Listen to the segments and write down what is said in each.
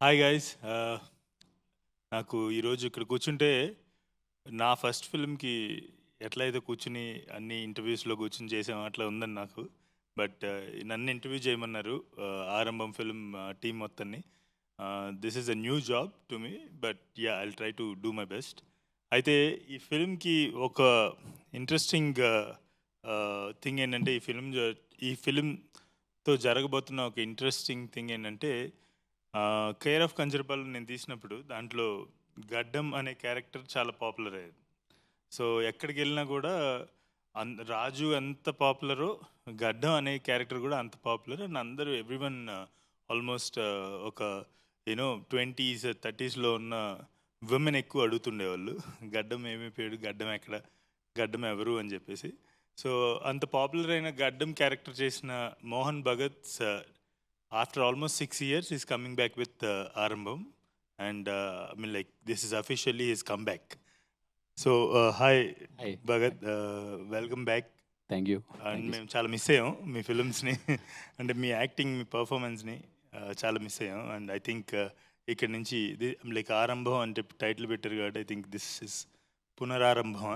Hi guys. నాకు ఈరోజు ఇక్కడ కూర్చుంటే నా ఫస్ట్ ఫిల్మ్కి ఎట్లయితే కూర్చుని అన్ని ఇంటర్వ్యూస్లో కూర్చుని చేసాం అట్లా ఉందని నాకు. బట్ నన్ను ఇంటర్వ్యూ చేయమన్నారు ఆరంభం ఫిల్మ్ టీం మొత్తాన్ని. This is a new job to me, but yeah I'll try to do my best. అయితే ఈ ఫిల్మ్కి ఒక ఇంట్రెస్టింగ్ థింగ్ ఏంటంటే ఈ ఫిల్మ్తో జరగబోతున్న ఒక ఇంట్రెస్టింగ్ థింగ్ ఏంటంటే కేర్ ఆఫ్ కంచరపాలెం నేను తీసినప్పుడు దాంట్లో గడ్డం అనే క్యారెక్టర్ చాలా పాపులర్ అయ్యేది. సో ఎక్కడికి వెళ్ళినా కూడా రాజు ఎంత పాపులరో గడ్డం అనే క్యారెక్టర్ కూడా అంత పాపులర్. అండ్ అందరూ ఎవ్రీవన్ ఆల్మోస్ట్ ఒక 20s 30sలో ఉన్న విమెన్ ఎక్కువ అడుగుతుండేవాళ్ళు, గడ్డం ఏమైపోయాడు, గడ్డం ఎక్కడ, గడ్డం ఎవరు అని చెప్పేసి. సో అంత పాపులర్ అయిన గడ్డం క్యారెక్టర్ చేసిన Mohan Bhagat after almost 6 years he's coming back with Arambam, and I mean, like, this is officially his comeback. So hi Bhagat, welcome back. Thank you. And మేము చాలా మిస్ అయ్యాం మీ ఫిల్మ్స్ని అంటే మీ యాక్టింగ్, మీ పర్ఫార్మెన్స్ని చాలా మిస్ అయ్యాం. అండ్ ఐ థింక్ ఇక్కడ నుంచి like ఆరంభం అంటే టైటిల్ పెట్టారు కాబట్టి ఐ థింక్ దిస్ ఇస్ పునరారంభం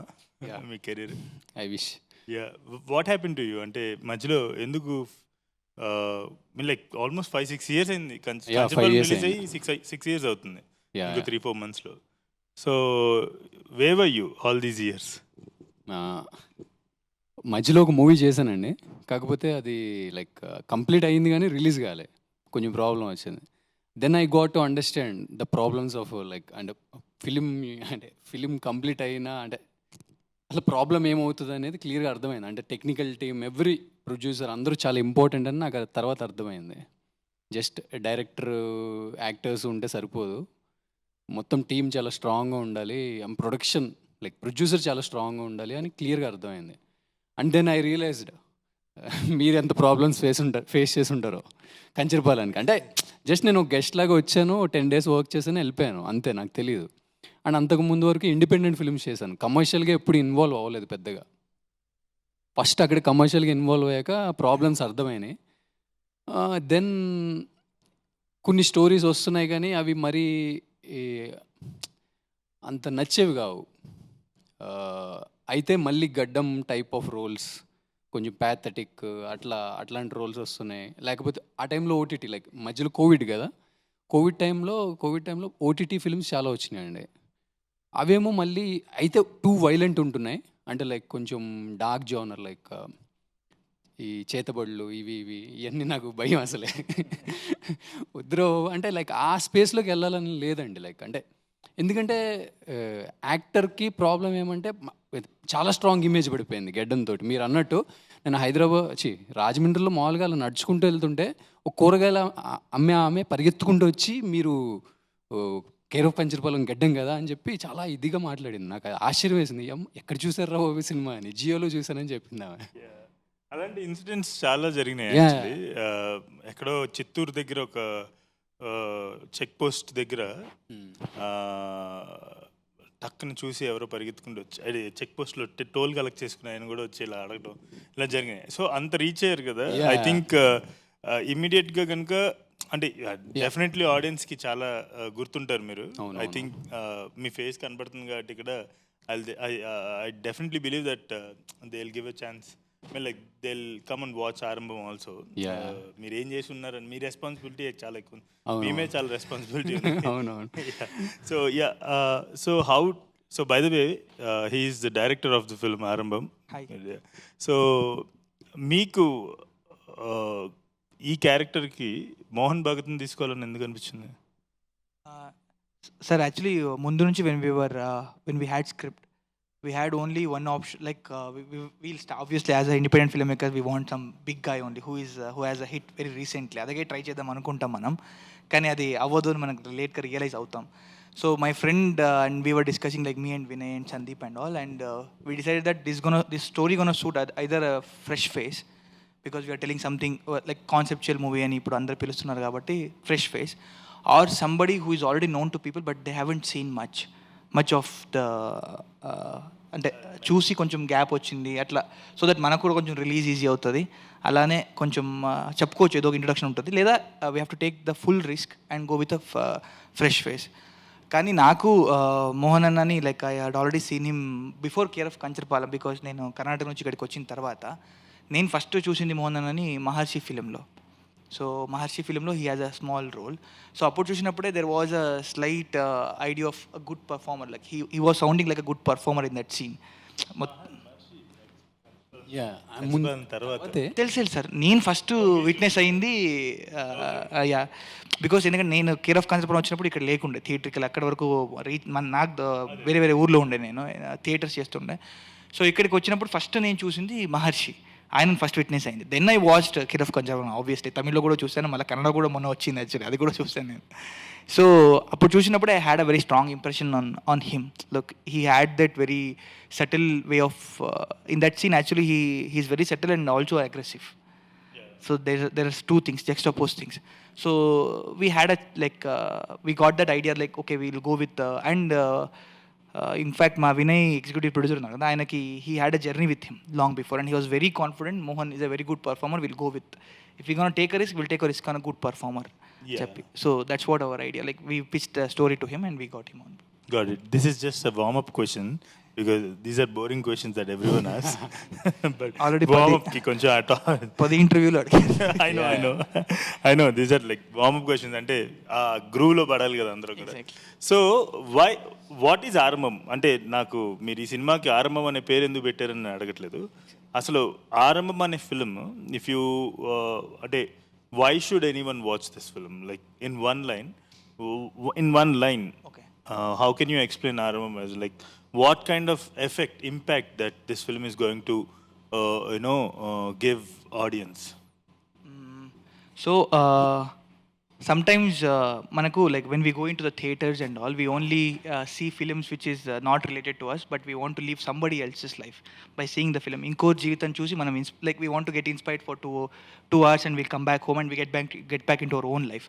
మీ career. I wish. Yeah, what happen to you? అంటే మధ్యలో ఎందుకు లైక్ ఆల్మోస్ట్ 5-6 years అయింది, రిలీజ్ అయ్యి 6 years అవుతుంది, ఇంకో 3-4 monthsలో. So where were you all these years? మధ్యలో ఒక మూవీ చేశానండి, కాకపోతే అది లైక్ కంప్లీట్ అయ్యింది కానీ రిలీజ్ కాలే, కొంచెం ప్రాబ్లం వచ్చింది. Then I got to understand the problems of like అంటే ఫిలిం కంప్లీట్ అయినా అంటే అసలు ప్రాబ్లం ఏమవుతుంది అనేది క్లియర్గా అర్థమైంది. అంటే టెక్నికల్ టీమ్, ఎవ్రీ ప్రొడ్యూసర్ అందరూ చాలా ఇంపార్టెంట్ అని నాకు తర్వాత అర్థమైంది. జస్ట్ డైరెక్టర్, యాక్టర్స్ ఉంటే సరిపోదు, మొత్తం టీం చాలా స్ట్రాంగ్గా ఉండాలి, ప్రొడక్షన్ లైక్ ప్రొడ్యూసర్ చాలా స్ట్రాంగ్గా ఉండాలి అని క్లియర్గా అర్థమైంది. అండ్ దెన్ ఐ రియలైజ్డ్ మీరు ఎంత ప్రాబ్లమ్స్ ఫేస్ చేసి ఉంటారో కంచరపాలెంకి. అంటే జస్ట్ నేను గెస్ట్ లాగా వచ్చాను, 10 days వర్క్ చేశాను, వెళ్ళిపోయాను, అంతే, నాకు తెలియదు. అండ్ అంతకు ముందు వరకు ఇండిపెండెంట్ ఫిల్మ్స్ చేశాను, కమర్షియల్గా ఎప్పుడు ఇన్వాల్వ్ అవ్వలేదు పెద్దగా. ఫస్ట్ అక్కడ కమర్షియల్గా ఇన్వాల్వ్ అయ్యాక ప్రాబ్లమ్స్ అర్థమైనాయి. దెన్ కొన్ని స్టోరీస్ వస్తున్నాయి కానీ అవి మరీ అంత నచ్చేవి కావు. అయితే మళ్ళీ గడ్డం టైప్ ఆఫ్ రోల్స్, కొంచెం ప్యాథటిక్ అట్లాంటి రోల్స్ వస్తున్నాయి. లేకపోతే ఆ టైంలో ఓటీటీ, లైక్ మధ్యలో కోవిడ్ కదా, కోవిడ్ టైంలో ఓటీటీ ఫిల్మ్స్ చాలా వచ్చినాయండి. అవేమో మళ్ళీ అయితే టూ వైలెంట్ ఉంటున్నాయి, అంటే లైక్ కొంచెం డార్క్ జోనర్, లైక్ ఈ చేతబడులు ఇవన్నీ నాకు భయం అసలే. వద్దురో అంటే లైక్ ఆ స్పేస్లోకి వెళ్ళాలని లేదండి. లైక్ అంటే ఎందుకంటే యాక్టర్కి ప్రాబ్లం ఏమంటే చాలా స్ట్రాంగ్ ఇమేజ్ పడిపోయింది గెడ్డంతో. మీరు అన్నట్టు నేను రాజమండ్రిలో మామూలుగా అలా నడుచుకుంటూ వెళ్తుంటే ఒక కూరగాయల ఆమె పరిగెత్తుకుంటూ వచ్చి మీరు కేర్ ఆఫ్ కంచరపాలెం గెడ్డం కదా అని చెప్పి చాలా ఇదిగా మాట్లాడింది. నాకు ఆశ్చర్యం వేసింది, ఎక్కడ చూసారా ఓ సినిమా అని, జియోలో చూసానని చెప్పింది ఆమె. అలాంటి ఇన్సిడెంట్స్ చాలా జరిగినాయి యాక్చువల్లీ. ఎక్కడో చిత్తూరు దగ్గర ఒక చెక్ పోస్ట్ దగ్గర టక్కున చూసి ఎవరో పరిగెత్తుకుంటూ వచ్చి అది చెక్ పోస్ట్లో టోల్ కలెక్ట్ చేసుకుని ఆయన కూడా వచ్చి ఇలా అడగడం, ఇలా జరిగినాయి. సో అంత రీచ్ అయ్యారు కదా. ఐ థింక్ ఇమ్మీడియట్గా కనుక అంటే డెఫినెట్లీ ఆడియన్స్కి చాలా గుర్తుంటారు మీరు. ఐ థింక్ మీ ఫేస్ కనబడుతుంది కాబట్టి ఇక్కడ I definitely believe that they will give a chance, like they will come and watch ఆరంభం ఆల్సో. మీరు ఏం చేసి ఉన్నారని మీ రెస్పాన్సిబిలిటీ చాలా ఎక్కువ, మేమే చాలా రెస్పాన్సిబిలిటీ ఉంది. So yeah, so by the way he is the director of the film ఆరంభం. సో మీకు ఈ క్యారెక్టర్కి మోహన్ భగత్ని తీసుకోవాలని ఎందుకు అనిపించింది? సార్ యాక్చువల్లీ ముందు నుంచి when we had script, we had only one option, like we'll start, obviously as an independent filmmaker we want some big guy only who has a hit very recently. అదే try చేద్దాం అనుకుంటాం మనం, కానీ అది అవ్వదు అని మనకు లేట్గా రియలైజ్ అవుతాం. So my friend and we were discussing, like me and Vinay and Sandeep and all, and we decided that this story gonna suit either a fresh face, because we are telling something like conceptual movie అని ఇప్పుడు అందరు పిలుస్తున్నారు కాబట్టి fresh face, or somebody who is already known to people but they haven't seen much of the అంటే చూసి కొంచెం gap వచ్చింది అట్లా, సో దట్ మనకు కూడా కొంచెం రిలీజ్ ఈజీ అవుతుంది. అలానే కొంచెం చెప్పుకోవచ్చు, ఏదో ఒక ఇంట్రొడక్షన్ ఉంటుంది, లేదా we have to take the full risk and go with a fresh face. కానీ నాకు మోహన్ అన్నని like I had already seen him before care of Kancharapalem, because నేను కర్ణాటక నుంచి ఇక్కడికి వచ్చిన తర్వాత నేను ఫస్ట్ చూసింది మోహన్ అన్నని మహర్షి ఫిలింలో. సో మహర్షి ఫిలింలో he has a small role. So అప్పుడు చూసినప్పుడే there was a slight idea of a good performer, like he was sounding like a good performer in that scene. తెలుసు సార్, నేను ఫస్ట్ విట్నెస్ అయింది yeah, because ఎందుకంటే నేను care of concept వచ్చినప్పుడు ఇక్కడ లేకుండే థియేటర్కి, అక్కడి వరకు నాకు వేరే వేరే ఊర్లో ఉండే, నేను థియేటర్స్ చేస్తుండే. సో ఇక్కడికి వచ్చినప్పుడు ఫస్ట్ నేను చూసింది మహర్షి, ఆయన ఫస్ట్ విట్నెస్ అయింది. Then I watched care of Kancharapalem, obviously తమిళ్లో కూడా చూశాను, మళ్ళీ కన్నడ కూడా మొన్న వచ్చింది యాక్చువల్లీ, అది కూడా చూశాను నేను. సో అప్పుడు చూసినప్పుడు I had a very strong impression on him. Look, he had that very subtle way of in that scene. Actually he's very subtle and also aggressive. So there are two things, juxtaposed things. So we had a we got that idea okay, we'll go with in fact ma Vinay executive producer unnaru kada, ayanaki he had a journey with him long before and he was very confident Mohan is a very good performer, we'll go with, if we're going to take a risk, we'll take a risk on a good performer. So that's what our idea, we pitched a story to him and we got him on. Got it. This is just a warm up question because these are boring questions that everyone asks. But already warm up ki koncha padi interview lo I know these are like warm up questions ante aa groove lo padali kada andaru kuda. So what is ఆరంభం అంటే, నాకు మీరు ఈ సినిమాకి ఆరంభం అనే పేరు ఎందుకు పెట్టారని అడగట్లేదు, అసలు ఆరంభం అనే ఫిల్మ్ ఇఫ్ యూ అంటే why should anyone watch this film, like in one line okay, how can you explain Arambam as like what kind of effect, impact that this film is going to give audience? So sometimes manaku like when we go into the theaters and all, we only see films which is not related to us, but we want to live somebody else's life by seeing the film. Inko jeevitam chusi manam like we want to get inspired for 2 hours and we'll come back home and we get back into our own life.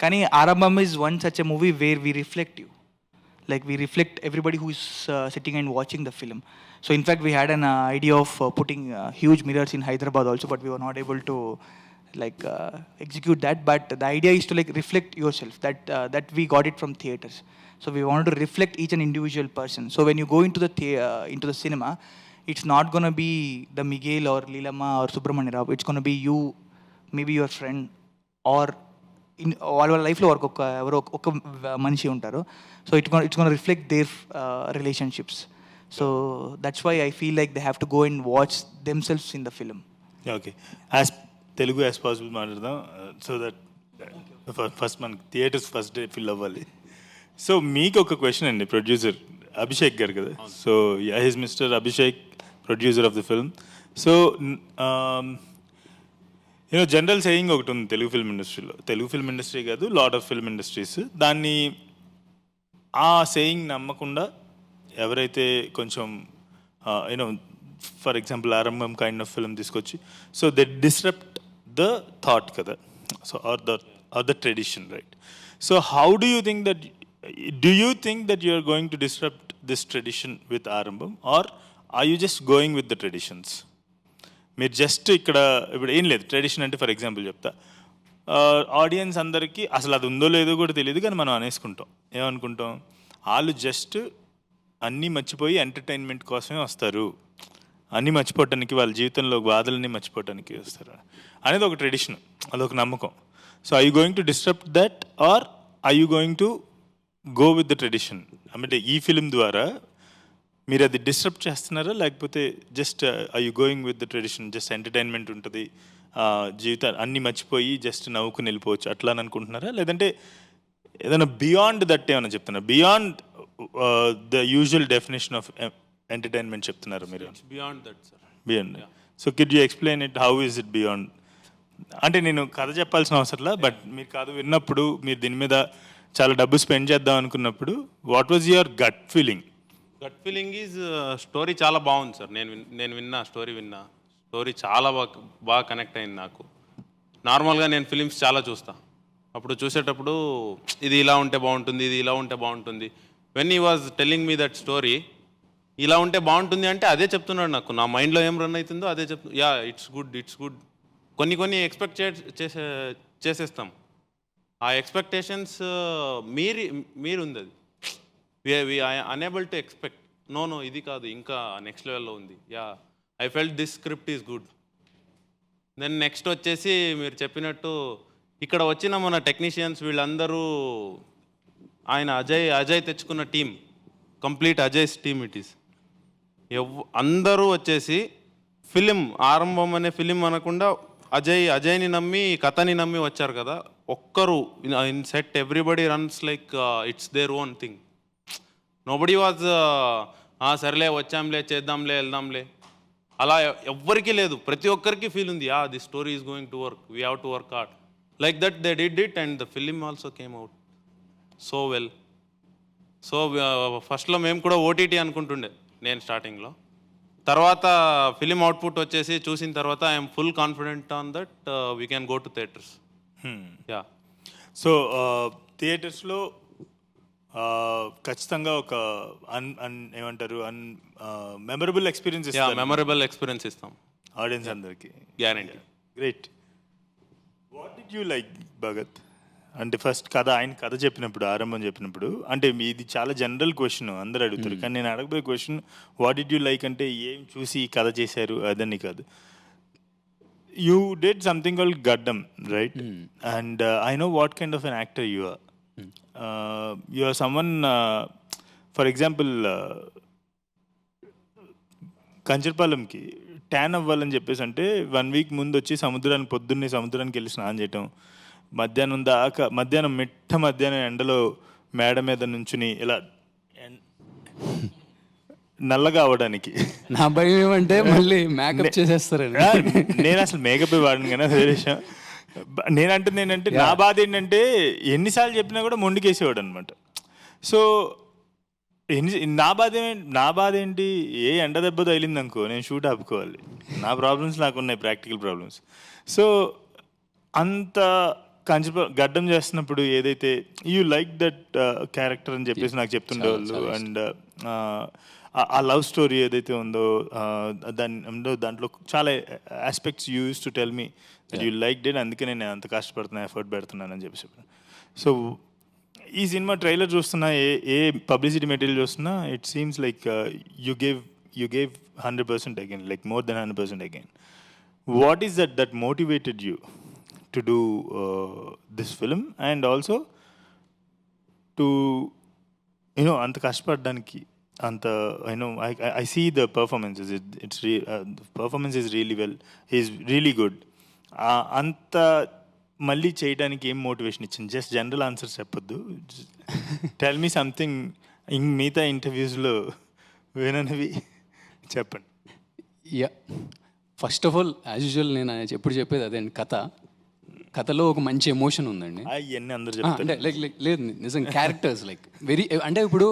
Kani Arambam is one such a movie where we reflect you, like we reflect everybody who is sitting and watching the film. So in fact we had an idea of putting huge mirrors in Hyderabad also, but we were not able to execute that. But the idea is to reflect yourself, that we got it from theaters. So we wanted to reflect each and individual person. So when you go into the cinema, it's not going to be the Miguel or Leelamma or Subramanya Rao, it's going to be you, maybe your friend, or in వాళ్ళ లైఫ్లో వరకు ఒక మనిషి ఉంటారు. So it's going to reflect their relationships. So that's why I feel like they have to go and watch themselves in the film. Okay, as Telugu as possible మాట్లాడదాం, so that first మనకి theatres first day fill అవ్వాలి. So మీకు ఒక question అండి, producer Abhishek గారు కదా, so his mister Abhishek, producer of the film. So general saying ఒకటి ఉంది తెలుగు ఫిల్మ్ ఇండస్ట్రీలో, తెలుగు ఫిల్మ్ ఇండస్ట్రీ కాదు, లాట్ ఆఫ్ ఫిల్మ్ ఇండస్ట్రీస్, దాన్ని ఆ సేయింగ్ నమ్మకుండా ఎవరైతే కొంచెం ఫర్ ఎగ్జాంపుల్ ఆరంభం కైండ్ ఆఫ్ ఫిల్మ్ తీసుకొచ్చి, so they disrupt the thought కదా, so are the tradition, right? So how do you think that you are going to disrupt this tradition with Aarambham, or are you just going with the traditions? మీరు just ఇక్కడ ఇప్పుడు ఏం లేదు, tradition అంటే for example చెప్తా, audience అందరికీ అసలు అది ఉందో లేదో కూడా తెలియదు, కానీ మనం అనేసుకుంటాం, ఏమనుకుంటాం, వాళ్ళు జస్ట్ అన్నీ మర్చిపోయి ఎంటర్టైన్మెంట్ కోసమే వస్తారు, అన్నీ మర్చిపోవటానికి, వాళ్ళ జీవితంలో బాధలన్నీ మర్చిపోవటానికి వస్తారు అనేది ఒక ట్రెడిషన్, అదొక నమ్మకం. So I you going to disturb that, or I you going to go with the tradition? అంటే ఈ ఫిలిం ద్వారా మీరు అది డిస్టర్బ్ చేస్తున్నారా, లేకపోతే just I you going with the tradition, just entertainment ఉంటుంది, జీవితాలు అన్నీ మర్చిపోయి జస్ట్ నవ్వుకుని వెళ్ళిపోవచ్చు అట్లా అని అనుకుంటున్నారా, లేదంటే ఏదైనా బియాండ్ దట్ ఏమైనా చెప్తున్నారు, beyond the usual definition of entertainment చెప్తున్నారు మీరు? Beyond that sir, beyond. So kid you explain it, how is it beyond? అంటే నేను కథ చెప్పాల్సిన అవసరంలా, బట్ మీరు కథ విన్నప్పుడు, మీరు దీని మీద చాలా డబ్బు స్పెండ్ చేద్దాం అనుకున్నప్పుడు, what was your gut feeling? Gut feeling is story చాలా బాగుంది సార్. నేను విన్నా స్టోరీ చాలా బాగా కనెక్ట్ అయింది నాకు. నార్మల్గా నేను ఫిలిమ్స్ చాలా చూస్తా, అప్పుడు చూసేటప్పుడు ఇది ఇలా ఉంటే బాగుంటుంది, ఇది ఇలా ఉంటే బాగుంటుంది. When he was telling me that story, ఇలా ఉంటే బాగుంటుంది అంటే అదే చెప్తున్నాడు నాకు. నా మైండ్లో ఏం రన్ అవుతుందో అదే యా ఇట్స్ గుడ్. కొన్ని ఎక్స్పెక్ట్ చేసేస్తాం. ఆ ఎక్స్పెక్టేషన్స్ మీరుంది అది. We unable to expect. No ఇది కాదు, ఇంకా నెక్స్ట్ లెవెల్లో ఉంది. Yeah I felt this script is good. Then next వచ్చేసి మీరు చెప్పినట్టు ఇక్కడ వచ్చిన మన టెక్నీషియన్స్ వీళ్ళందరూ ఆయన అజయ్ తెచ్చుకున్న team, complete Ajay's team it is. అందరూ వచ్చేసి ఫిలిం ఆరంభం అనే ఫిలిం అనకుండా అజయ్ని నమ్మి కథని నమ్మి వచ్చారు కదా. ఒక్కరు in set everybody runs like it's their own thing. Nobody was సరేలే వచ్చాంలే చేద్దాంలే వెళ్దాంలే అలా ఎవ్వరికీ లేదు. ప్రతి ఒక్కరికి ఫీల్ ఉంది, the story is going to work, we have to work hard. Like that they did it and the film also came out so well. So ఫస్ట్లో మేము కూడా ఓటీటీ అనుకుంటుండే నేను స్టార్టింగ్లో. తర్వాత ఫిలిం అవుట్పుట్ వచ్చేసి చూసిన తర్వాత I'm full confident on that we can go to theatres. Yeah so థియేటర్స్లో ఖచ్చితంగా ఒక ఏమంటారు మెమరబుల్ ఎక్స్పీరియన్స్ మెమరబుల్ ఎక్స్పీరియన్స్ ఇస్తాం ఆడియన్స్ అందరికి, guarantee. Great. What did you like Bhagat? అంటే ఫస్ట్ ఆయన కథ చెప్పినప్పుడు, ఆరంభం చెప్పినప్పుడు, అంటే ఇది చాలా జనరల్ క్వశ్చన్, అందరు అడుగుతారు. కానీ నేను అడగబోయే question what did you like అంటే ఏం చూసి ఈ కథ చేశారు అదని కాదు. యూ డిడ్ సంథింగ్ కాల్డ్ గడ్డం, right? And I know what kind of an actor you are. You are someone, for example కంచర్పాలెంకి ట్యాన్ అవ్వాలని చెప్పేసి అంటే 1 వీక్ ముందు వచ్చి పొద్దున్నే సముద్రానికి వెళ్ళి స్నానం చేయటం, మధ్యాహ్నం మధ్యాహ్నం ఎండలో మేడ మీద నుంచుని ఇలా నల్లగా అవడానికి. నా భయం ఏమంటే మళ్ళీ మేకప్ చేసేస్తారని. నేను అసలు మేకప్ వాడను కానీ అదే విషయం. నేనంటే నా బాధ ఏంటంటే ఎన్నిసార్లు చెప్పినా కూడా మొండికేసేవాడు అనమాట. సో నా బాధ ఏంటి, ఏ ఎండ దెబ్బ తగిలింది అనుకో నేను షూట్ ఆపుకోవాలి. నా ప్రాబ్లమ్స్ నాకు ఉన్నాయి, ప్రాక్టికల్ ప్రాబ్లమ్స్. సో అంత గడ్డం చేస్తున్నప్పుడు ఏదైతే యూ లైక్ దట్ క్యారెక్టర్ అని చెప్పేసి నాకు చెప్తుండేవాళ్ళు. అండ్ ఆ లవ్ స్టోరీ ఏదైతే ఉందో దాంట్లో చాలా aspects you use to tell me that you like dead, అందుకే నేను అంత కష్టపడుతున్నా, ఎఫర్ట్ పెడుతున్నాను అని చెప్పేసి. సో ఈ సినిమా ట్రైలర్ చూస్తున్నా, ఏ పబ్లిసిటీ మెటీరియల్ చూస్తున్నా, it seems like you gave 100% again, like more than 100% again. What is that motivated you to do this film and also to anta kashpadaniki anta I see the performances, the performance is really well, he is really good. Anta malli cheyadaniki em motivation ichinది? Just general answers cheppoddu, tell me something in meeta interviews lo venanavi cheppandi. Yeah, first of all as usual నేను ఎప్పుడు చెప్పేది అదే, కథలో ఒక మంచి emotion ఉందండి. అవన్నీ అందరూ అంటే లైక్ లేదు నిజం, క్యారెక్టర్స్ లైక్ వెరీ, అంటే ఇప్పుడు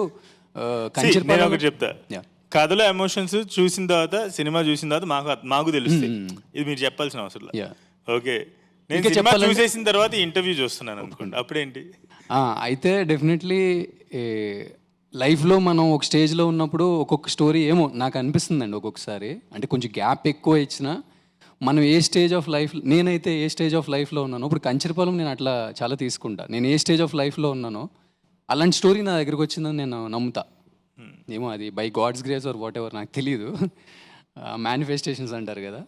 నేను ఒకటి చెప్తా, కథలో ఎమోషన్స్ చూసిన తర్వాత, సినిమా చూసిన తర్వాత మాకు తెలుస్తాయి. ఇది మీరు చెప్పాల్సిన అవసరం లేదు. ఓకే, నేను సినిమా చూసేసిన తర్వాత ఇంటర్వ్యూ చూస్తున్నాను అనుకోండి, అప్పుడేంటి? అయితే డెఫినెట్లీ లైఫ్లో మనం ఒక స్టేజ్లో ఉన్నప్పుడు ఒక్కొక్క స్టోరీ ఏమో నాకు అనిపిస్తుందండి ఒక్కొక్కసారి, అంటే కొంచెం గ్యాప్ ఎక్కువ ఇచ్చినా మనం ఏ స్టేజ్ ఆఫ్ లైఫ్, నేనైతే ఏ స్టేజ్ ఆఫ్ లైఫ్లో ఉన్నానో, ఇప్పుడు కంచరపాలెం నేను అట్లా చాలా తీసుకుంటా, నేను ఏ స్టేజ్ ఆఫ్ లైఫ్లో ఉన్నానో అలాంటి స్టోరీ నా దగ్గరికి వచ్చిందని నేను నమ్ముతా. ఏమో అది by God's grace or whatever నాకు తెలియదు, మేనిఫెస్టేషన్స్ అంటారు కదా,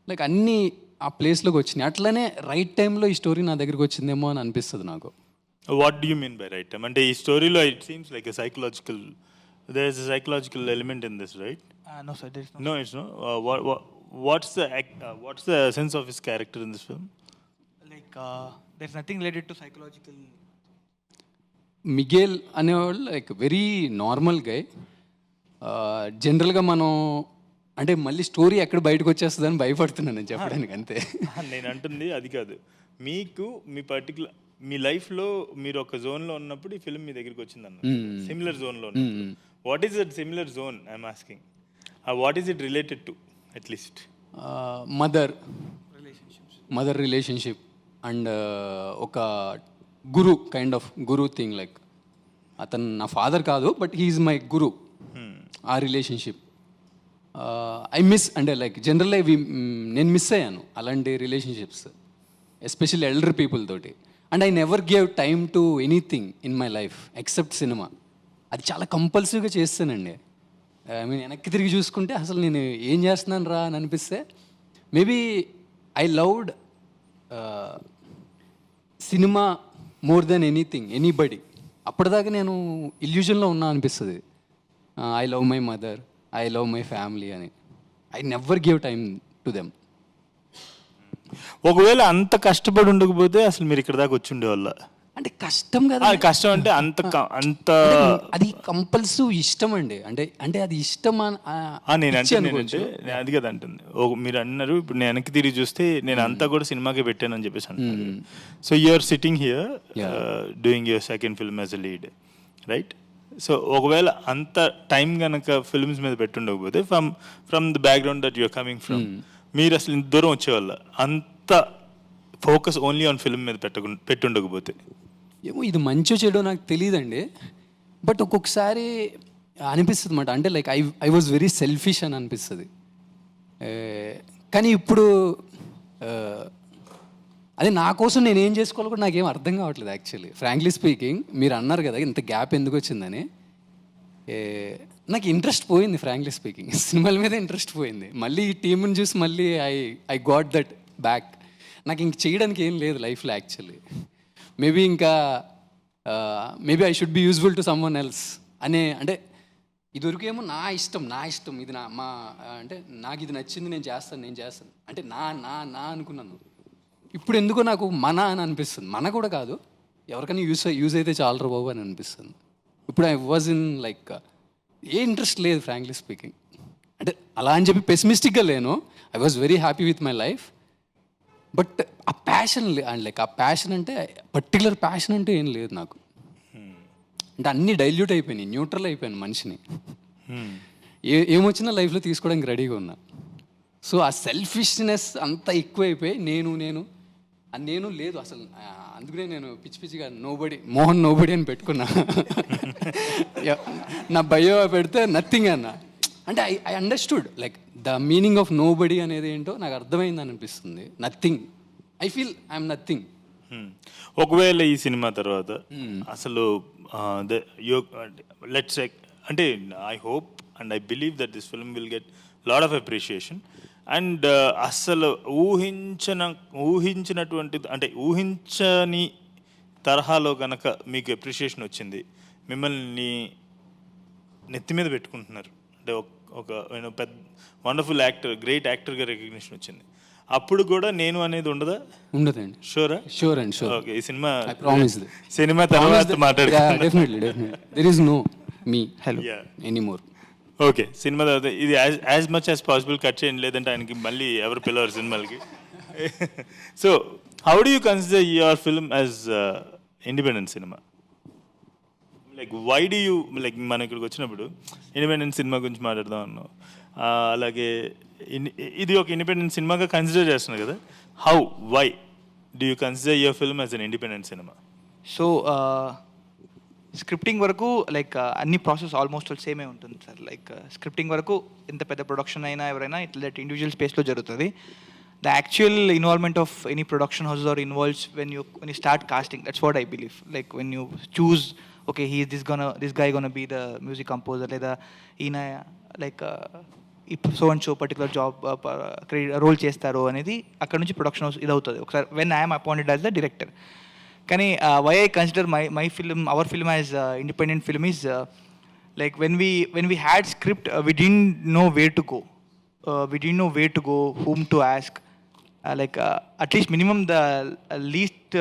లైక్ అన్నీ ఆ ప్లేస్లోకి వచ్చినాయి. అట్లనే రైట్ టైంలో ఈ స్టోరీ నా దగ్గరికి వచ్చిందేమో అని అనిపిస్తుంది నాకు. What do you mean by right time? అంటే ఈ స్టోరీలో it seems like a psychological, there is a psychological element in this, right? No sir, there is no. No, it's no. What's the sense of his character in this film? Like there's nothing related to psychological. Miguel అనేవాళ్ళు like very normal గై. జనరల్గా మనం అంటే మళ్ళీ story ఎక్కడ బయటకు వచ్చేస్తుందని భయపడుతున్నాను నేను చెప్పడానికి, అంతే. నేను అంటుంది అది కాదు, మీకు మీ లైఫ్లో మీరు ఒక జోన్లో ఉన్నప్పుడు ఈ ఫిల్మ్ మీ దగ్గరికి వచ్చిందన్న, సిమిలర్ జోన్లో ఉన్నప్పుడు. What is that similar zone I'm asking? What is it related to? At least mother relationship and ఒక గురు థింగ్, లైక్ అతను నా ఫాదర్ కాదు బట్ హీఈస్ మై గురు. ఆ రిలేషన్షిప్ ఐ మిస్ అంటే లైక్ జనరల్ నేను మిస్ అయ్యాను అలాంటి రిలేషన్షిప్స్, ఎస్పెషల్లీ ఎల్డర్ పీపుల్ తోటి. And I never gave time to anything in my life except cinema. అది చాలా కంపల్సివ్గా చేస్తానండి. ఐ మీన్ వెనక్కి తిరిగి చూసుకుంటే అసలు నేను ఏం చేస్తున్నాను రా అని అనిపిస్తే maybe I loved cinema more than anything anybody. అప్పటిదాకా నేను ఇల్యూజన్లో ఉన్నా అనిపిస్తుంది. I love my mother, I love my family అని. I never give time to them. ఒకవేళ అంత కష్టపడి ఉండకపోతే అసలు మీరు ఇక్కడ దాకా వచ్చి ఉండేవాళ్ళ? అంటే కష్టం కదా, కష్టం అంటే అంత అది కంపల్సివ్ ఇష్టం అండి. అంటే అది ఇష్టం నేను అది కదా అంటుంది. మీరు అన్నారు ఇప్పుడు నేను వెనక్కి తిరిగి చూస్తే నేను అంతా కూడా సినిమాకే పెట్టాను అని చెప్పేసి అంటున్నారు. So you're sitting here doing your second film as a lead, right? So ఒకవేళ అంత టైం కనుక ఫిల్మ్స్ మీద పెట్టుండకపోతే from the background that you're coming from, మీరు అసలు ఇంత దూరం వచ్చేవాళ్ళ? అంత ఫోకస్ ఓన్లీ ఆన్ ఫిల్మ్ మీద పెట్టుండకపోతే? ఏమో ఇది మంచో చెడో నాకు తెలియదండి, బట్ ఒక్కొక్కసారి అనిపిస్తుంది అన్నమాట. అంటే like I was very selfish అని అనిపిస్తుంది. కానీ ఇప్పుడు అదే నా కోసం నేను ఏం చేసుకోవాలో కూడా నాకేం అర్థం కావట్లేదు యాక్చువల్లీ, ఫ్రాంక్లీ స్పీకింగ్. మీరు అన్నారు కదా ఇంత గ్యాప్ ఎందుకు వచ్చిందని, నాకు ఇంట్రెస్ట్ పోయింది ఫ్రాంక్లీ స్పీకింగ్. సినిమాల మీద ఇంట్రెస్ట్ పోయింది. మళ్ళీ ఈ టీంని చూసి మళ్ళీ ఐ గాట్ దట్ బ్యాక్. నాకు ఇంక చేయడానికి ఏం లేదు లైఫ్లో actually. Maybe I should be useful to someone else అనే, అంటే ఇదివరకేమో నా ఇష్టం ఇది అంటే నాకు ఇది నచ్చింది నేను చేస్తాను అంటే నా అనుకున్నాను. ఇప్పుడు ఎందుకో నాకు మన అని అనిపిస్తుంది. మన కూడా కాదు, ఎవరికైనా యూజ్ అయితే చాలరా బాబు అని అనిపిస్తుంది. ఇప్పుడు I was in like A interest లేదు ఫ్రాంక్లీ స్పీకింగ్. అంటే అలా అని చెప్పి పెసిమిస్టిక్గా లేను. I was very happy with my life. But ఆ ప్యాషన్ అండ్ లైక్ ఆ ప్యాషన్ అంటే పర్టికులర్ ప్యాషన్ అంటే ఏం లేదు నాకు. అంటే అన్నీ డైల్యూట్ అయిపోయినాయి, న్యూట్రల్ అయిపోయాను మనిషిని. ఏమొచ్చినా లైఫ్లో తీసుకోవడానికి రెడీగా ఉన్నా. సో ఆ సెల్ఫిష్నెస్ అంతా ఎక్కువైపోయి నేను లేదు అసలు. అందుకనే నేను పిచ్చిగా మోహన్ నోబడి అని పెట్టుకున్నా. నా బయో పెడితే నథింగ్ అన్న. అంటే I understood like the meaning of nobody అనేది ఏంటో నాకు అర్థమైంది అనిపిస్తుంది. Nothing, I feel I'm nothing. ఒకవేళ ఈ సినిమా తర్వాత అసలు లెట్స్ అంటే I hope and I believe that this film will get lot of appreciation. And అసలు ఊహించినటువంటి అంటే ఊహించని తరహాలో కనుక మీకు అప్రిషియేషన్ వచ్చింది, మిమ్మల్ని నెత్తి మీద పెట్టుకుంటున్నారు అంటే ఒక పెద్ద వండర్ఫుల్ యాక్టర్, గ్రేట్ యాక్టర్గా రికగ్నిషన్ వచ్చింది, అప్పుడు కూడా నేను అనేది ఉండదండి. షూరా? Sure and sure. ఓకే, ఈ సినిమా సినిమా తర్వాత మాట్లాడుకుందాం. Definitely there is no me anymore. Okay, cinema తర్వాత ఇది as much as possible cut చేయండి, లేదంటే ఆయనకి మళ్ళీ ఎవరు పిలవరు సినిమాలకి. So how do you consider your film as independent cinema? Like why do you like మనం ఇక్కడికి వచ్చినప్పుడు ఇండిపెండెంట్ సినిమా గురించి మాట్లాడదాం అన్నాం, అలాగే ఇది ఒక ఇండిపెండెంట్ సినిమాగా కన్సిడర్ చేస్తున్నారు కదా, why do you consider your film as an independent cinema? So scripting వరకు లైక్ అన్ని ప్రాసెస్ ఆల్మోస్ట్ సేమే ఉంటుంది సార్. లైక్ స్క్రిప్టింగ్ వరకు ఎంత పెద్ద ప్రొడక్షన్ అయినా ఎవరైనా ఇట్లా దట్ ఇండివిజువల్ స్పేస్లో జరుగుతుంది. The actual involvement of any production house or involves when you start casting. That's what I believe. Like when you choose okay this guy gonna be the music composer, లేదా ఈయన like so and so particular job role చేస్తారు అనేది అక్కడ నుంచి production house ఇది అవుతుంది ఒకసారి when I'm appointed as the director. కానీ why I consider my film our film as independent film is like when we had script we didn't know where to go whom to ask. Like at least minimum the least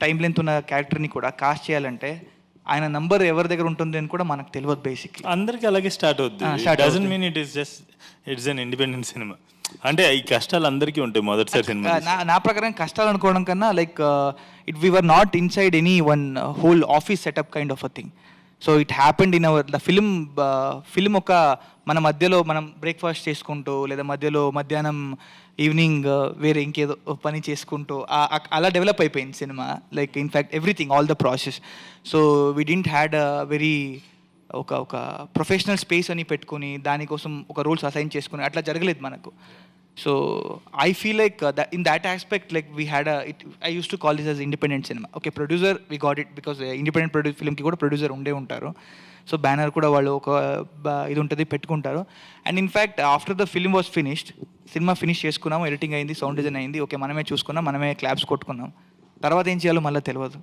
time length ఉన్న క్యారెక్టర్ని కూడా cost చేయాలంటే ఆయన number ఎవరి దగ్గర ఉంటుంది అని కూడా మనకు తెలియదు. బేసిక్లీ అందరికి అలాగే స్టార్ట్ అవుతుంది. Doesn't mean it's an independent cinema. అంటే ఈ కష్టాలు అందరికీ ఉంటాయి మొదటిసారి సినిమా. నా ప్రకారం కష్టాలు అనుకోవడం కన్నా like we were not inside any one whole office setup kind of a thing. So it happened in our the film ఒక మన మధ్యలో మనం బ్రేక్ఫాస్ట్ చేసుకుంటూ లేదా మధ్యలో మధ్యాహ్నం ఈవినింగ్ వేరే ఇంకేదో పని చేసుకుంటూ అలా డెవలప్ అయిపోయింది cinema. Like in fact everything, all the process. So we didn't had a very ఒక ప్రొఫెషనల్ స్పేస్ అని పెట్టుకుని దానికోసం ఒక రూల్స్ అసైన్ చేసుకుని అట్లా జరగలేదు మనకు. So I feel like in that aspect like we had I use to call this as independent cinema. Okay, producer we got it because independent ఫిల్మ్కి కూడా ప్రొడ్యూసర్ ఉండే ఉంటారు. సో బ్యానర్ కూడా వాళ్ళు ఒక ఇది ఉంటుంది పెట్టుకుంటారు. And in fact after the film was finished, cinema finish చేసుకున్నాము, ఎడిటింగ్ అయింది, సౌండ్ డిజైన్ అయింది, ఓకే మనమే చూసుకున్నాం, మనమే క్లాప్స్ కొట్టుకున్నాం. తర్వాత ఏం చేయాలో మళ్ళీ తెలియదు,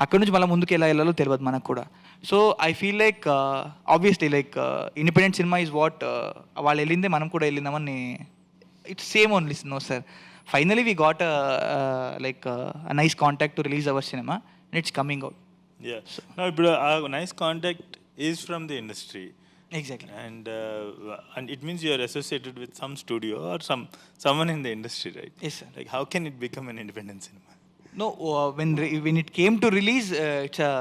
అక్కడ నుంచి మళ్ళీ ముందుకు ఎలా వెళ్ళాలో తెలియదు మనకు కూడా. So I feel like obviously like independent cinema is what వాళ్ళు వెళ్ళిందే మనం కూడా వెళ్ళిందామని. It's same only no sir. Finally we got like nice contact to release our cinema and it's coming out. ఇప్పుడు ఆ nice contact is from the industry. Exactly. And it means you are associated with some studio or someone in the industry, right? Yes, sir. Like how can it become an independent cinema? No, when it came to release, it's a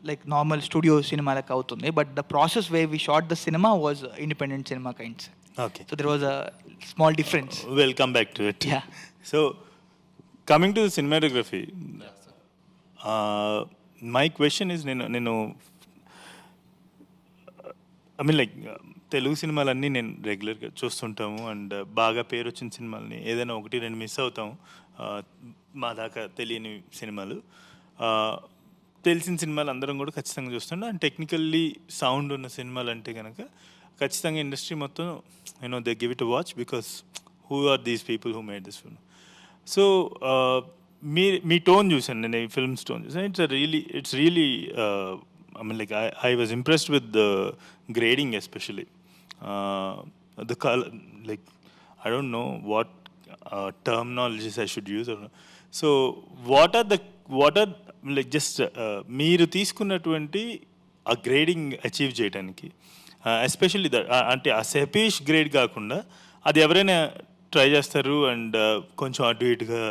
like normal studio cinema like avutundi, but the process where we shot the cinema was independent cinema kinds. Okay. So there was a small difference. We'll come back to it. Yeah. So coming to the cinematography, my question is, నేను I mean like Telugu సినిమాలన్నీ నేను రెగ్యులర్గా చూస్తుంటాము and బాగా పేరు వచ్చిన సినిమాలని ఏదైనా ఒకటి రెండు మిస్ అవుతాము, మా దాకా తెలియని సినిమాలు. తెలిసిన సినిమాలు అందరం కూడా ఖచ్చితంగా చూస్తుంటాం. అండ్ టెక్నికల్లీ సౌండ్ ఉన్న సినిమాలు అంటే కనుక ఖచ్చితంగా ఇండస్ట్రీ మొత్తం they give it watch because who are these people who made this film. So మీ టోన్ చూసాను నేను, ఈ ఫిల్మ్స్ టోన్ చూసాను. It's really I mean, like I was impressed with the grading, especially the color. Like I don't know what terminologies I should use. So what are like just మీరు తీసుకున్నటువంటి ఆ grading achieve చేయడానికి, especially అంటే ఆ సెపీష్ grade కాకుండా అది ఎవరైనా try చేస్తారు అండ్ కొంచెం అటు ఇటుగా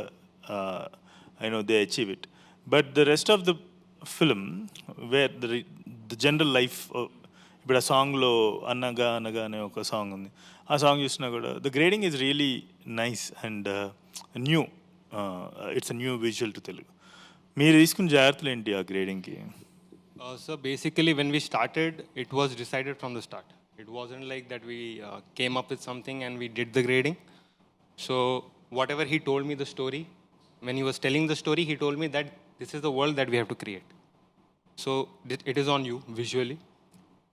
they achieve it. But the rest of the film where the general life, ఇప్పుడు ఆ సాంగ్లో అనగా అనగా అనే ఒక సాంగ్ ఉంది, ఆ సాంగ్ చూసినా కూడా the grading is really nice and new. It's a new visual to Telugu. మీరు తీసుకున్న జాగ్రత్తలు ఏంటి ఆ గ్రేడింగ్కి? So basically when we started, it was decided from the start. It wasn't like that we came up with something and we did the grading. So whatever he told me the story, when he was telling the story, he told me that this is the world that we have to create. So it is on you visually.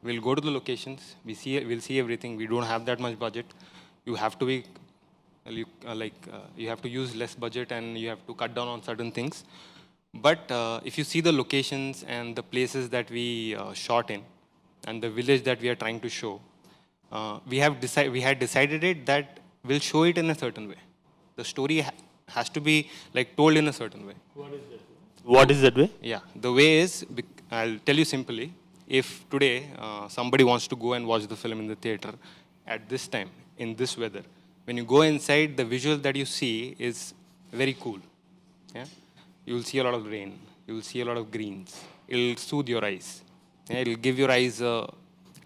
We'll go to the locations. We'll see everything. We don't have that much budget. You have to be you have to use less budget and you have to cut down on certain things. But if you see the locations and the places that we shot in and the village that we are trying to show, we had decided it that we'll show it in a certain way. The story has to be like told in a certain way. What is that way? Yeah, the way is, I'll tell you simply, if today somebody wants to go and watch the film in the theater at this time, in this weather, when you go inside, the visual that you see is very cool. Yeah? You will see a lot of rain, you will see a lot of greens, it will soothe your eyes. Yeah? It will give your eyes,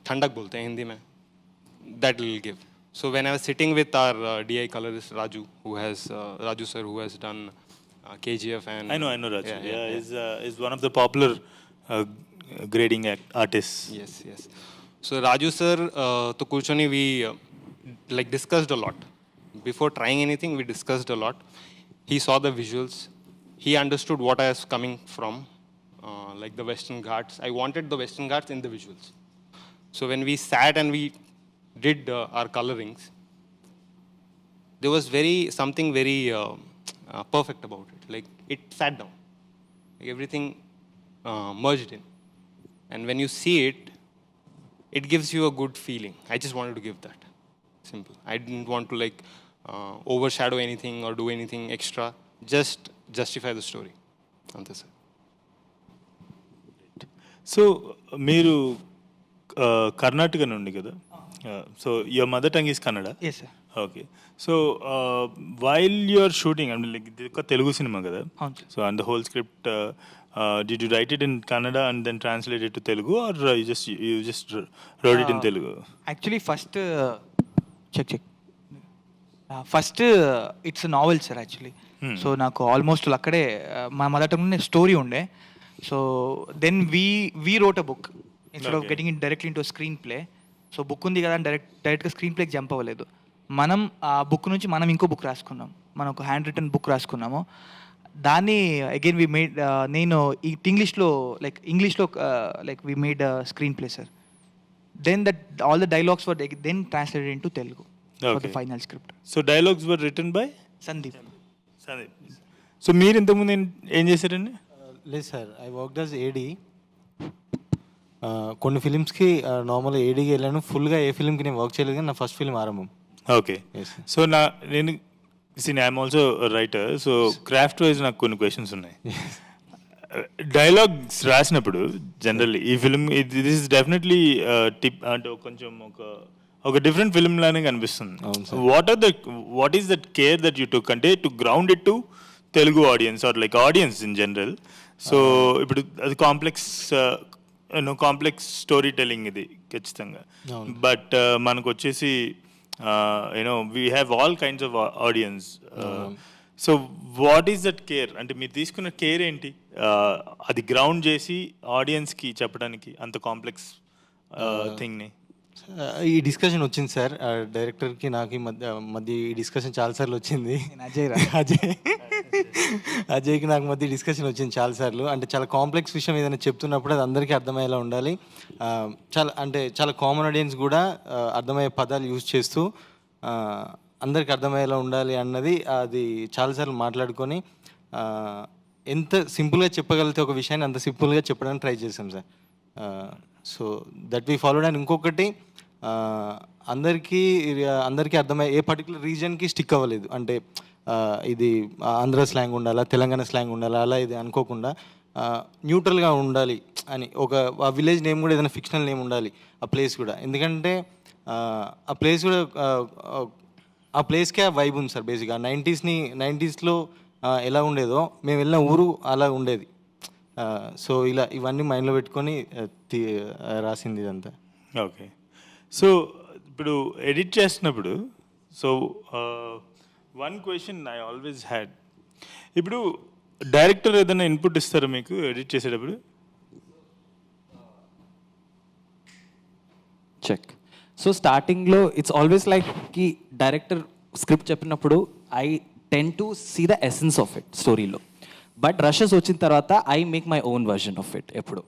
thandak bolte hain Hindi mein, that will give. So when I was sitting with our DI colorist Raju, Raju sir, who has done KGF and... I know Raju. Yeah. He's one of the popular grading artists. Yes. So Raju sir, to Kurchoni, we like discussed a lot. Before trying anything, we discussed a lot. He saw the visuals. He understood what I was coming from, like the Western Ghats. I wanted the Western Ghats in the visuals. So when we sat and we did our colorings, there was something very perfect about it. Like it sat down, like everything merged in, and when you see it, it gives you a good feeling. I just wanted to give that. Simple. I didn't want to like overshadow anything or do anything extra. Just justify the story. Ante sir. So మీరు కర్ణాటక నుండి కదా, so your mother tongue is Kannada? Yes, sir. Okay. So while you're shooting, అంటే like ఇది ఒక తెలుగు సినిమా కదా, అవును sir. So and the whole script did you write it in Kannada and then translate it to Telugu or you just wrote it in Telugu? Actually first first it's novel sir actually. So నాకు almost అక్కడే మా mother tongue story ఉండే. So then we wrote a book. Instead of getting in directly into screenplay. So book ఉంది కదా అని డైరెక్ట్గా screen ప్లేకి jump అవ్వలేదు. మనం ఆ బుక్ నుంచి మనం ఇంకో బుక్ రాసుకున్నాం, మనం ఒక హ్యాండ్ రిటర్న్ బుక్ రాసుకున్నాము. దాన్ని అగైన్ వి మేడ్, నేను ఇంగ్లీష్లో we made screenplay sir. Then all the dialogues were then translated into Telugu for the final script. So dialogues were written by Sandeep. So మీరు ఇంతకుముందు ఏం చేశారండి? లేదు sir, I work as AD. కొన్ని ఫిలిమ్స్కి నార్మల్గా ఏడీకి వెళ్ళాను. ఫుల్గా ఏ ఫిలింకి నేను వర్క్ చేయలేదు, కానీ నా first film Aarambham. Okay. So నేను I'm also writer. So craft wise నాకు కొన్ని క్వశ్చన్స్ ఉన్నాయి. డైలాగ్స్ రాసినప్పుడు జనరల్లీ ఈ film this is definitely tip అంటే కొంచెం ఒక డిఫరెంట్ ఫిల్మ్ లానే కనిపిస్తుంది. What is that care that you took అంటే to ground it to Telugu audience or like audience in general? So ఇప్పుడు అది కాంప్లెక్స్ స్టోరీ టెల్లింగ్ ఇది ఖచ్చితంగా. బట్ మనకు వచ్చేసి we have all kinds of audience. So what is that care అంటే మీరు తీసుకున్న కేర్ ఏంటి అది గ్రౌండ్ చేసి ఆడియన్స్కి చెప్పడానికి అంత కాంప్లెక్స్ థింగ్ని? ఈ డిస్కషన్ వచ్చింది సార్ డైరెక్టర్కి నాకు మధ్య ఈ డిస్కషన్ చాలాసార్లు వచ్చింది. అజయ్కి నాకు మధ్య డిస్కషన్ వచ్చింది చాలాసార్లు. అంటే చాలా కాంప్లెక్స్ విషయం ఏదైనా చెప్తున్నప్పుడు అది అందరికీ అర్థమయ్యేలా ఉండాలి. చాలా కామన్ ఆడియన్స్ కూడా అర్థమయ్యే పదాలు యూజ్ చేస్తూ అందరికి అర్థమయ్యేలా ఉండాలి అన్నది అది చాలాసార్లు మాట్లాడుకొని ఎంత సింపుల్గా చెప్పగలిగితే ఒక విషయాన్ని అంత సింపుల్గా చెప్పడానికి ట్రై చేసాం sir. So that we followed. And ఇంకొకటి అందరికీ అర్థమయ్యే ఏ పర్టికులర్ రీజన్కి స్టిక్ అవ్వలేదు. అంటే ఇది ఆంధ్ర స్లాంగ్ ఉండాలా, తెలంగాణ స్లాంగ్ ఉండాలా, అలా ఇది అనుకోకుండా న్యూట్రల్గా ఉండాలి అని ఒక ఆ విలేజ్ నేమ్ కూడా ఏదైనా ఫిక్షనల్ నేమ్ ఉండాలి, ఆ ప్లేస్ కూడా. ఎందుకంటే ఆ ప్లేస్ కూడా ఆ ప్లేస్కే ఆ వైబ్ ఉంది సార్. బేసిక్గా 90స్లో ఎలా ఉండేదో మేము వెళ్ళిన ఊరు అలా ఉండేది. సో ఇవన్నీ మైండ్లో పెట్టుకొని రాసింది ఇదంతా. ఓకే. సో ఇప్పుడు ఎడిట్ చేస్తున్నప్పుడు so one question I always had, ఇప్పుడు డైరెక్టర్ ఏదైనా ఇన్పుట్ ఇస్తారా మీకు ఎడిట్ చేసేటప్పుడు? చెక్. సో స్టార్టింగ్లో ఇట్స్ ఆల్వేస్ లైక్ కి డైరెక్టర్ స్క్రిప్ట్ చెప్పినప్పుడు I tend to see the essence of it స్టోరీలో. బట్ రషెస్ వచ్చిన తర్వాత I make my own version of it ఎప్పుడు.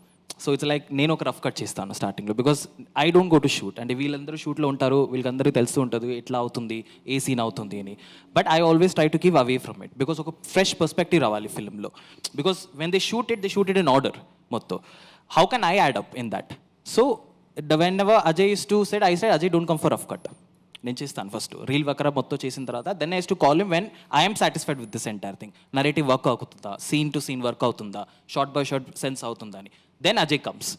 సో ఇట్స్ లైక్ నేను ఒక రఫ్ కట్ చేస్తాను స్టార్టింగ్లో, because I don't go to shoot. అంటే వీళ్ళందరూ షూట్లో ఉంటారు, వీళ్ళందరికీ తెలుస్తూ ఉంటుంది ఎట్లా అవుతుంది, ఏ సీన్ అవుతుంది అని. But I always try to give away from it, because ఒక ఫ్రెష్ పర్స్పెక్టివ్ రావాలి ఫిల్మ్లో. Because when they shoot it in order మొత్తం. How can I add up in that? So whenever Ajay used to said, I said, Ajay, don't come for rough cut. నేను చేస్తాను first reel వకరా మొత్తం చేసిన తర్వాత then I use to call him when I'm satisfied with this entire thing. Narrative work అవుతుందా, scene to scene work అవుతుందా, short by short sense అవుతుందా అని. Then Ajay comes,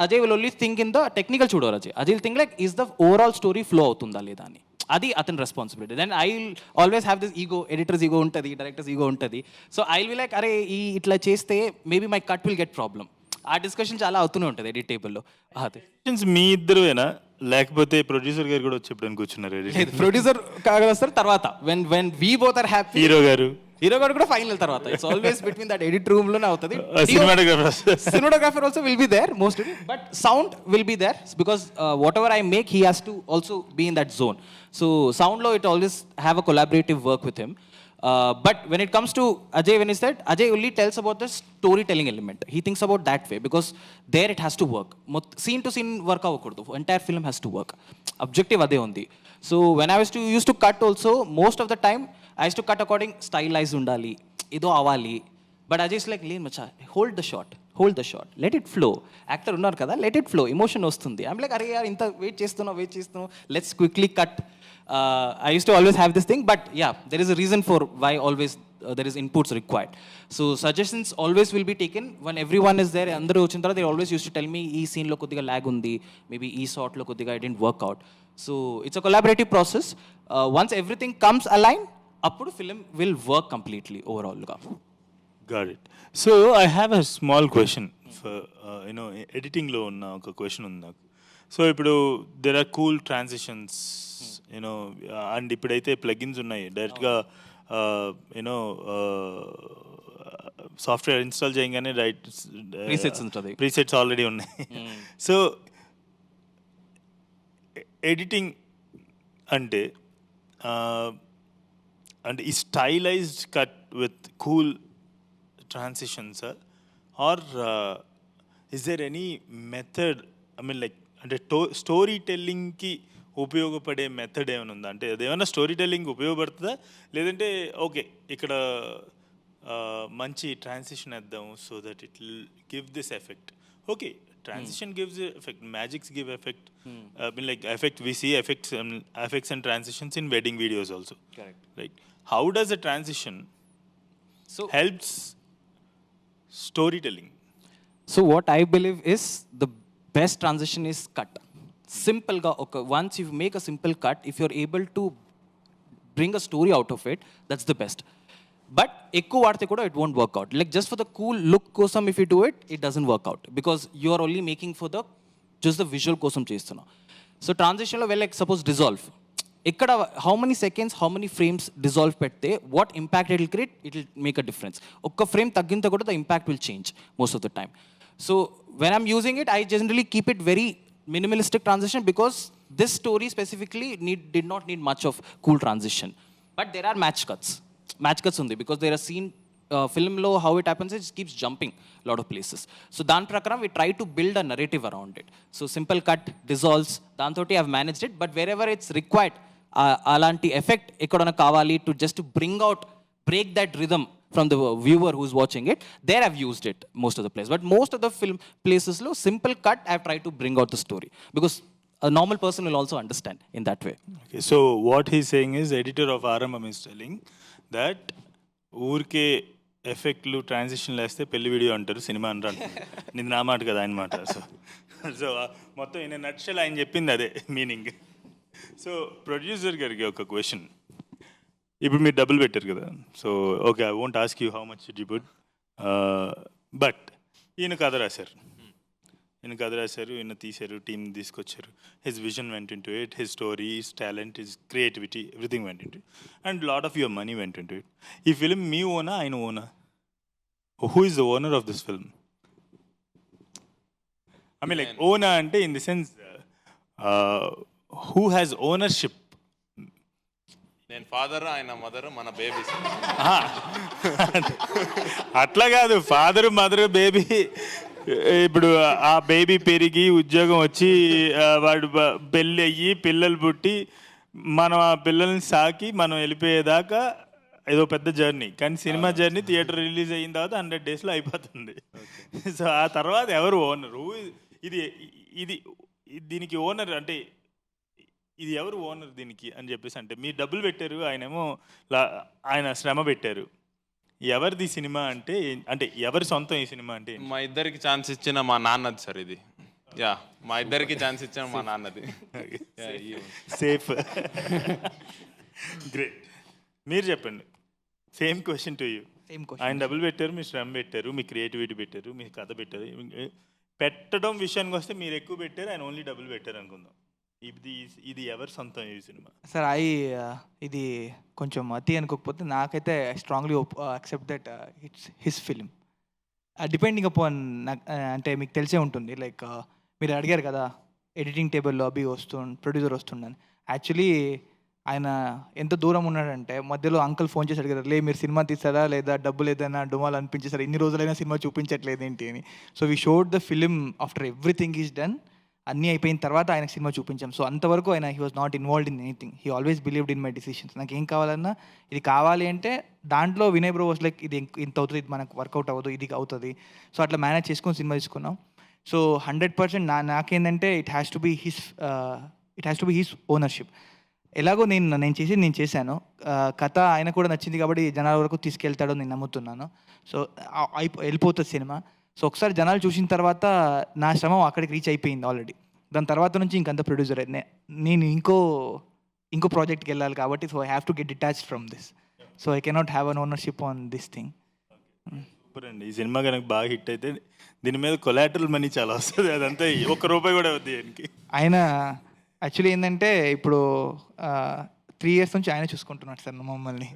Ajay will only think in the technical చూడరు. Ajay will think like is the overall story flow అవుతుందా లేదా అని. అది అతని responsibility. Then I will always have this ego, editor's ego ఉంటుంది, డైరెక్టర్స్ ఈగో ఉంటుంది. సో ఐ విల్ లైక్ అరే ఇట్లా చేస్తే maybe my cut will get problem. ఆ డిస్కషన్ చాలా అవుతూనే ఉంటుంది ఎడిట్ టేబుల్లో. అదే మీ ఇద్దరువేనా లేకపోతే ప్రొడ్యూసర్ గారు కూడా వచ్చి ఎప్పుడైనా కూర్చున్నారు? ప్రొడ్యూసర్ కాగా వస్తారు తర్వాత. When we both are happy. Hero గారు కూడా ఫైనల్ తర్వాత. It's always between that edit room లోనే అవుతుంది. Cinematographer also will be there mostly, but sound will be there because whatever I make he has to also be in that zone. So sound లో it always have a collaborative work with him. But when it comes to Ajay, when he said, Ajay only tells about the storytelling element. He thinks about that way because there it has to work. Scene to scene work avakuddu. Entire film has to work. Objective ade undi. So when I used to cut also, most of the time I used to cut according stylized undali. Ido avali. But Ajay is like, leen macha, hold the shot. Let it flow. Actor unnar kada, let it flow. Emotion ostundi. I'm like, are yaar inta wait chestuno. Let's quickly cut. I used to always have this thing, but yeah, there is a reason for why always there is inputs required. So suggestions always will be taken when everyone is there. Andaru vachin tarvata they always used to tell me ee scene lo kodiga lag undi, maybe ee shot lo kodiga it didn't work out. So it's a collaborative process. Once everything comes aligned, appudu film will work completely overall ga. Got it. So I have a small question for editing lo unna oka question undi naku. So ఇప్పుడు there are cool transitions, and ఇప్పుడైతే plugins ఉన్నాయి డైరెక్ట్గా software install చేయగానే Presets ఉంటది. Presets already ఉన్నాయి. So editing అంటే అంటే ఈ stylized cut with cool transitions or is there any method I mean like అంటే స్టోరీ టెల్లింగ్కి ఉపయోగపడే మెథడ్ ఏమైనా ఉందా? అంటే అదేమైనా స్టోరీ టెల్లింగ్ ఉపయోగపడుతుందా, లేదంటే ఓకే ఇక్కడ మంచి ట్రాన్సిషన్ వేద్దాం so that it will give this effect. Okay, transition gives effect, magics give effect. I mean, like effect, we see effects and transitions in wedding videos also. Correct. Right? How does a transition helps storytelling? So what I believe is the best transition is cut. Simple ga okay, once you make a simple cut, if you're able to bring a story out of it, that's the best. But ఎక్కువ వాడితే కూడా it won't work out. Like just for the cool look కోసం if you do it, it doesn't work out because you are only making for the just the visual కోసం చేస్తున్నావు. So ట్రాన్సిషన్లో like suppose dissolve. ఇక్కడ how many seconds, how many frames dissolve పెడితే what impact it will create, it will make a difference. ఒక్క frame తగ్గితే కూడా the impact will change most of the time. So when I'm using it, I generally keep it very minimalistic transition because this story specifically did not need much of cool transition. But there are match cuts ఉంది because there are scene film లో how it happens is it keeps jumping a lot of places. So దాని ప్రకారం we try to build a narrative around it. So simple cut, dissolves, దాంతోటి I've managed it. But wherever it's required, అలాంటి effect ఎక్కడైనా కావాలి to just to break that rhythm from the viewer who's watching it, there I've used it most of the place. But most of the film places lo simple cut I've tried to bring out the story because a normal person will also understand in that way. Okay, so what he's saying is editor of RMM is telling that ఊరికే ఎఫెక్ట్లు ట్రాన్సిషన్లు వేస్తే పెళ్లి video అంటారు, cinema అంటారు. ఇది నా మాట కదా, ఆయన మాట. సో మొత్తం ఈయన నక్షలు ఆయన చెప్పింది అదే మీనింగ్. సో ప్రొడ్యూసర్ గారికి ఒక క్వశ్చన్. ఇప్పుడు మీరు డబ్బులు పెట్టారు కదా, so okay, I won't ask you how much you put, but ఈయన కథ రాశారు, ఈయన తీశారు, టీమ్ తీసుకొచ్చారు. His vision went in to it, his story, his talent, his creativity, everything went in to it, and lot of your money went in to it. ఈ film మీ owner, ఆయన owner? Who is the owner of this film? I mean like owner అంటే in the sense who has ownership? నేను father, ఆయన mother, మన babies. అట్లా కాదు, father, mother, baby. ఇప్పుడు ఆ బేబీ పెరిగి ఉద్యోగం వచ్చి వాడు పెళ్ళి అయ్యి పిల్లలు పుట్టి మనం ఆ పిల్లల్ని సాకి మనం వెళ్ళిపోయేదాకా ఏదో పెద్ద జర్నీ. కానీ సినిమా జర్నీ థియేటర్ రిలీజ్ అయిన తర్వాత 100 daysలో అయిపోతుంది. సో ఆ తర్వాత ఎవరు ఓనర్? ఇది ఇది దీనికి ఓనర్ అంటే ఇది ఎవరు ఓనర్ దీనికి అని చెప్పేసి, అంటే మీరు డబ్బులు పెట్టారు, ఆయనేమో ఆయన శ్రమ పెట్టారు. ఎవరిది సినిమా అంటే, అంటే ఎవరి సొంతం ఈ సినిమా అంటే? మా ఇద్దరికి ఛాన్స్ ఇచ్చిన మా నాన్నది సార్ ఇది. యా, మా ఇద్దరికి ఛాన్స్ ఇచ్చిన మా నాన్నది. సేఫ్. గ్రేట్. మీరు చెప్పండి, సేమ్ క్వశ్చన్ టు యూ. ఆయన డబ్బులు పెట్టారు, మీ శ్రమ పెట్టారు, మీ క్రియేటివిటీ పెట్టారు, మీ కథ పెట్టారు. పెట్టడం విషయానికి వస్తే మీరు ఎక్కువ పెట్టారు, ఆయన ఓన్లీ డబ్బులు పెట్టారు అనుకుందాం. ఇది ఎవరి సొంతం ఈ సినిమా? సార్ ఇది కొంచెం అతి అనుకోకపోతే నాకైతే I strongly accept that it's his film. Depending upon అంటే మీకు తెలిసే ఉంటుంది, లైక్ మీరు అడిగారు కదా ఎడిటింగ్ టేబుల్లో ప్రొడ్యూసర్ వస్తుండని. యాక్చువల్లీ ఆయన ఎంత దూరం ఉన్నాడంటే మధ్యలో అంకుల్ ఫోన్ చేసి అడిగారు, మీరు సినిమా తీసారా లేదా డబ్బులు ఏదైనా డుమాలు అనిపించేసారా, ఇన్ని రోజులైనా సినిమా చూపించట్లేదు ఏంటి అని. So we showed the film after everything is done. అన్నీ అయిపోయిన తర్వాత ఆయనకు సినిమా చూపించాం. సో అంతవరకు ఆయన he was not involved in anything. He always believed in my decisions. నాకు ఏం కావాలన్నా ఇది కావాలి అంటే దాంట్లో వినయ్ బ్రో వాస్ లైక్ ఇది ఇంత అవుతుంది, ఇది మనకు వర్కౌట్ అవ్వదు, ఇది అవుతుంది. సో అట్లా మేనేజ్ చేసుకొని సినిమా తీసుకున్నాం. సో 100% నాకేంటంటే it has to be his ownership. ఎలాగో నేను చేశాను. కథ ఆయన కూడా నచ్చింది కాబట్టి జనాల వరకు తీసుకెళ్తాడో నేను నమ్ముతున్నాను. సో వెళ్ళిపోతుంది సినిమా. సో ఒకసారి జనాలు చూసిన తర్వాత నా శ్రమ అక్కడికి రీచ్ అయిపోయింది ఆల్రెడీ. దాని తర్వాత నుంచి ఇంకంత ప్రొడ్యూసర్ నేను ఇంకో ప్రాజెక్ట్కి వెళ్ళాలి కాబట్టి so I have to get detached from this. So I cannot have an ownership on this thing. Super అండి. ఈ సినిమా కనుక బాగా హిట్ అయితే దీని మీద కొలాటరల్ మనీ చాలా వస్తుంది, అదంతా ఒక్క రూపాయి కూడా అవుతుంది ఆయనకి. ఆయన యాక్చువల్లీ ఏంటంటే ఇప్పుడు 3 years నుంచి ఆయన చూసుకుంటున్నాడు సార్ మమ్మల్ని.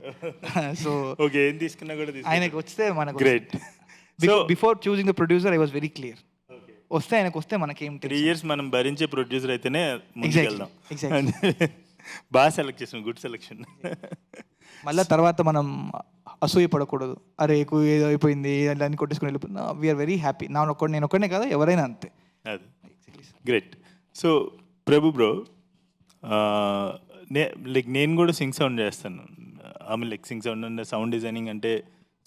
సో ఓకే, ఏం తీసుకున్నా కూడా ఆయనకి వస్తే మనకు great. So before choosing the producer I was very clear, వస్తే ఆయనకు వస్తే మనకేం 3 years మనం భరించే ప్రొడ్యూసర్ అయితేనే Exactly. ముందుకెళ్దాం. బాగా సెలెక్ట్ చేసాం, గుడ్ సెలెక్షన్. మళ్ళీ తర్వాత మనం అసూయ పడకూడదు, అరే ఎక్కువ ఏదో అయిపోయింది దాన్ని కొట్టేసుకుని వెళ్ళిపోతున్నా. We're very happy. నేను ఒక్కడనే కాదు, ఎవరైనా అంతే. అది great. So Prabhu bro, like నేను కూడా సింగ్ సౌండ్ చేస్తాను. I mean like sync sound అంటే సౌండ్ డిజైనింగ్, అంటే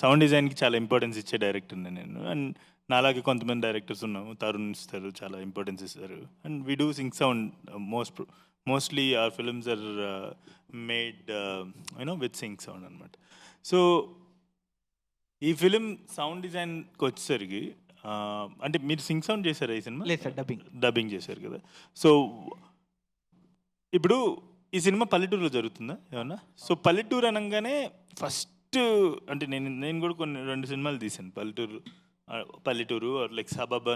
సౌండ్ డిజైన్కి చాలా ఇంపార్టెన్స్ ఇచ్చే డైరెక్టర్ నేను. అండ్ నాలాగే కొంతమంది డైరెక్టర్స్ ఉన్నాము, తరుణ్ ఇస్తారు, చాలా ఇంపార్టెన్స్ ఇస్తారు. And we do sync sound mostly or films are made you know with sync sound అనమాట. సో ఈ ఫిలిం సౌండ్ డిజైన్కి వచ్చేసరికి అంటే మీరు సింగ్ సౌండ్ చేశారా ఈ సినిమా? లేదు సార్, డబ్బింగ్ చేశారు కదా. సో ఇప్పుడు ఈ సినిమా పల్లెటూరులో జరుగుతుందా ఏమన్నా? సో పల్లెటూరు అనగానే ఫస్ట్ అంటే నేను కూడా కొన్ని 2 సినిమాలు తీశాను పల్లెటూరు లైక్ సబబ్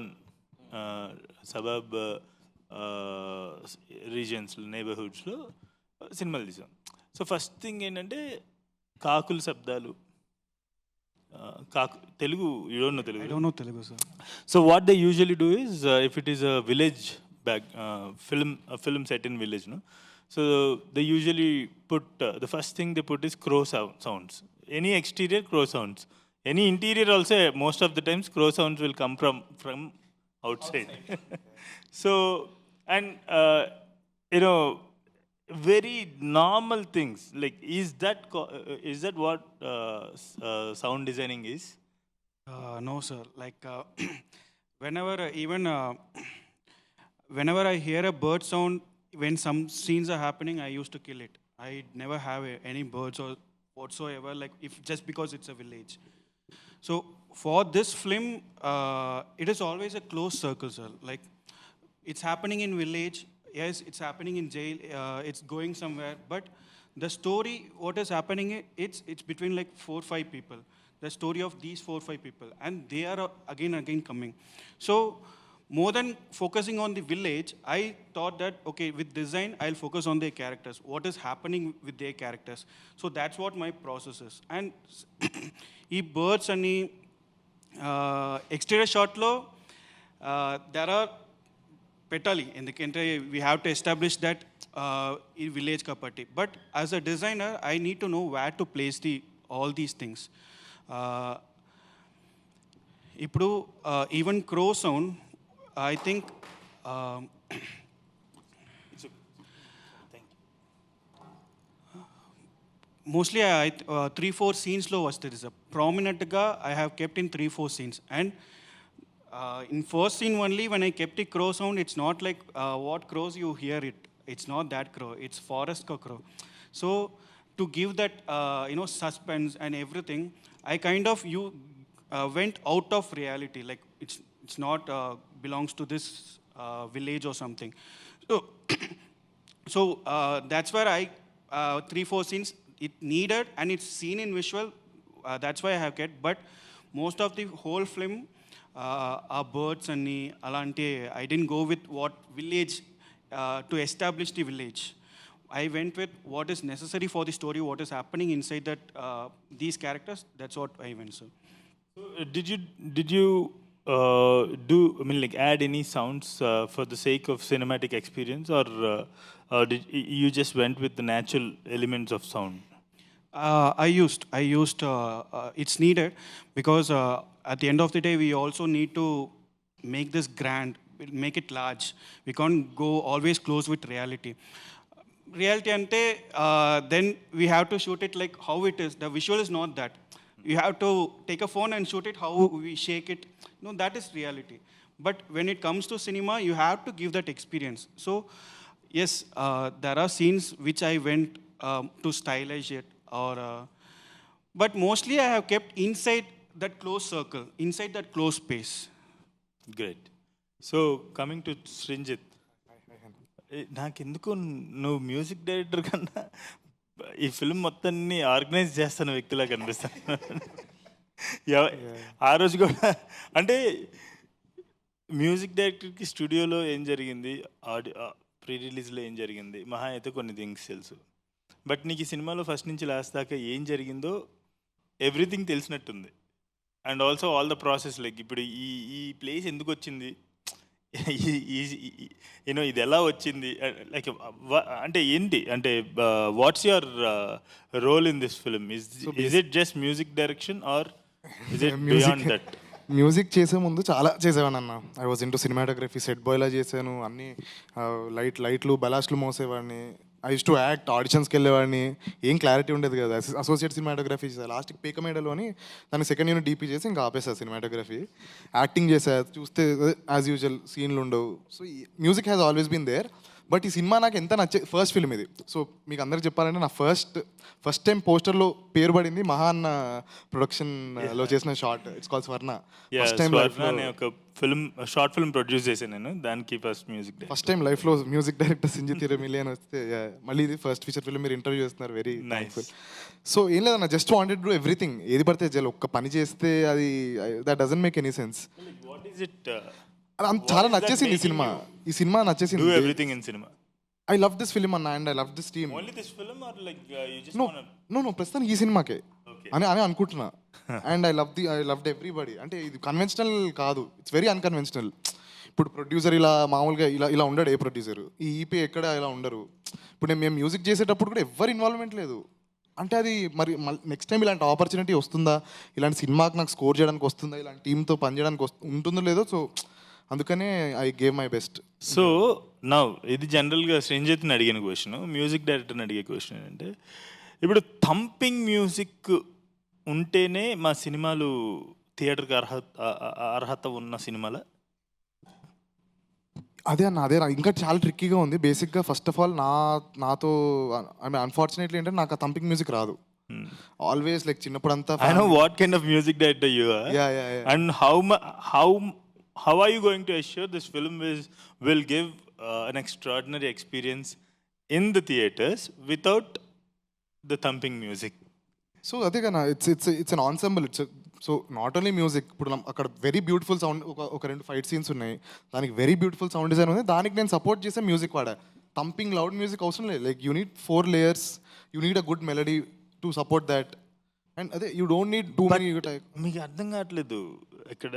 రీజియన్స్లో, నేబర్హుడ్స్లో సినిమాలు తీసాం. సో ఫస్ట్ థింగ్ ఏంటంటే కాకుల శబ్దాలు. Telugu you don't know Telugu? I don't know Telugu, sir. So what they usually do is, if it is a village film set in village, no? So they usually put the first thing they put is crow sounds. Any exterior crow sounds. Any interior also, most of the times crow sounds will come from outside. So and you know, very normal things like is that what sound designing is? No, sir. Like whenever whenever I hear a bird sound, when some scenes are happening, I used to kill it. I never have any birds or whatsoever. Like if just because it's a village. So for this film, it is always a close circle, sir. Like it's happening in village. Yes, it's happening in jail. It's going somewhere. But the story, what is happening? It's between like 4-5 people. The story of these 4-5 people, and they are again coming. So more than focusing on the village, I thought that okay, with design I'll focus on their characters, what is happening with their characters. So that's what my process is. And ee birds ani exterior shot lo there are petali endukante we have to establish that in village kapatti. But as a designer, I need to know where to place all these things. ఇప్పుడు even crow sound I think mostly 3-4 సీన్స్లో వస్తుంది sir. ప్రామినెంట్గా I have kept in 3-4 scenes. And in first scene only, when I kept the crow sound, it's not like what crows you hear it. It's not that crow. It's forest crow. So to give that suspense and everything, I kind of went out of reality. Like it's not belongs to this village or something. So that's where I 3-4 scenes it needed, and it's seen in visual. That's why I have kept. But most of the whole film are birds and alanti. I didn't go with what village to establish the village. I went with what is necessary for the story, what is happening inside that these characters. That's what I went. So did you do, I mean, like add any sounds for the sake of cinematic experience, or did you just went with the natural elements of sound? I used it's needed because at the end of the day we also need to make this grand, make it large. We can't go always close with reality ante then we have to shoot it like how it is. The visual is not that. You have to take a phone and shoot it how we shake it. No, that is reality. But when it comes to cinema, you have to give that experience. So yes, there are scenes which I went to stylize it, or but mostly I have kept inside that close circle, inside that close space. Great. So coming to Srinjit, నాకెందుకు నువ్వు music director కన్నా ఈ film మొత్తాన్ని organise చేస్తున్న వ్యక్తిలా కనిపిస్తాను. ఆ రోజు కూడా అంటే మ్యూజిక్ డైరెక్టర్కి స్టూడియోలో ఏం జరిగింది, ప్రీ రిలీజ్లో ఏం జరిగింది, మహా అయితే కొన్ని థింగ్స్ తెలుసు. బట్ నీకు ఈ సినిమాలో ఫస్ట్ నుంచి లాస్ట్ దాకా ఏం జరిగిందో ఎవ్రీథింగ్ తెలిసినట్టుంది. And also all the process, like ఇప్పుడు ఈ ఈ ప్లేస్ ఎందుకు వచ్చింది, యూనో ఇది ఎలా వచ్చింది, లైక్ అంటే ఏంటి, అంటే what's your role in this film? Is it just music direction or is it beyond that? Music చేసే ముందు చాలా చేసేవాడిని అన్న. I was into cinematography, set బాయ్లా చేశాను, అన్ని లైట్లు బలాస్ట్లు మోసేవాడిని. ఐ యూస్ టు యాక్ట్, ఆడిషన్స్కి వెళ్ళేవాడిని. ఏం క్లారిటీ ఉండేది కదా. అసోసియేట్ సినిమాటోగ్రఫీ చేశాను, లాస్ట్కి పేకమేడలో అని దాన్ని సెకండ్ యూనిట్ డీపీ చేసి ఇంకా ఆపేసాను సినిమాటోగ్రఫీ. యాక్టింగ్ చేశా, చూస్తే యాజ్ యూజువల్ సీన్లు ఉండవు. So music has always been there. But ఈ సినిమా నాకు ఎంత ఫస్ట్ ఫిల్మ్ ఇది. సో మీకు అందరికి చెప్పాలంటే నా ఫస్ట్ టైం పోస్టర్లో పేరు పడింది మహా అన్న ప్రొడక్షన్లో చేసిన short. It's called Swarna. First time ఒక ఫిల్మ్, షార్ట్ ఫిల్మ్ ప్రొడ్యూస్ చేశాను నేను, దానికి ఫస్ట్ టైం లైఫ్లో మ్యూజిక్ డైరెక్టర్ సింజి తిరమిలి అని వస్తే మళ్ళీ ఇది ఫస్ట్ ఫీచర్ ఫిల్మ్ మీరు ఇంటర్వ్యూ చేస్తున్నారు. Very nice. సో ఏం లేదన్న, just wanted to do everything. ఏది పడితే చేయాలి, ఒక్క పని చేస్తే అది that doesn't make any sense. What is it? చాలా నచ్చేసింది ఈ సినిమా నచ్చేసింది. Everything in cinema. I love this film అన్న, and I love this team. Only this film or like you just know ప్రస్తుతానికి ఈ సినిమాకే అని అనుకుంటున్నా. And I loved everybody. అంటే ఇది కన్వెన్షనల్ కాదు, ఇట్స్ వెరీ అన్కన్వెన్షనల్. ఇప్పుడు ప్రొడ్యూసర్ ఇలా మామూలుగా ఇలా ఉండడు. ఏ ప్రొడ్యూసర్ ఈ ఈపీ ఎక్కడ ఇలా ఉండరు. ఇప్పుడు మేము మ్యూజిక్ చేసేటప్పుడు కూడా ఎవరు ఇన్వాల్వ్మెంట్ లేదు. అంటే అది మరి నెక్స్ట్ టైం ఇలాంటి ఆపర్చునిటీ వస్తుందా, ఇలాంటి సినిమాకి నాకు స్కోర్ చేయడానికి వస్తుందా, ఇలాంటి టీంతో పనిచేయడానికి ఉంటుందో లేదో. సో అందుకనే I gave my best. So నా ఇది జనరల్గా శ్రీంజిత్ని అడిగిన క్వశ్చన్, మ్యూజిక్ డైరెక్టర్ని అడిగే క్వశ్చన్ ఏంటంటే, ఇప్పుడు థంపింగ్ మ్యూజిక్ ఉంటేనే మా సినిమాలు థియేటర్కి అర్హత ఉన్న సినిమాల? అదే ఇంకా చాలా ట్రిక్కీగా ఉంది. బేసిక్గా ఫస్ట్ ఆఫ్ ఆల్ నాతో ఐ మీన్ అన్ఫార్చునేట్లీ ఏంటంటే నాకు ఆ థంపింగ్ మ్యూజిక్ రాదు. ఆల్వేస్ లైక్ చిన్నప్పుడంతా I know what kind of music director you are, and how are you going to assure this film will give an extraordinary experience in the theaters without the thumping music? So అదే కదా, it's an ensemble. So not only music. ఇప్పుడు అక్కడ very beautiful sound, ఒక 2 fight scenes ఉన్నాయి, దానికి very beautiful sound design ఉంది, దానికి నేను సపోర్ట్ చేసే మ్యూజిక్ వాడా. థంపింగ్ లౌడ్ మ్యూజిక్ అవసరం లేదు. Like you need 4 layers, you need a good melody to support that. And అదే you don't need too many. మీకు అర్థం కావట్లేదు, ఇక్కడ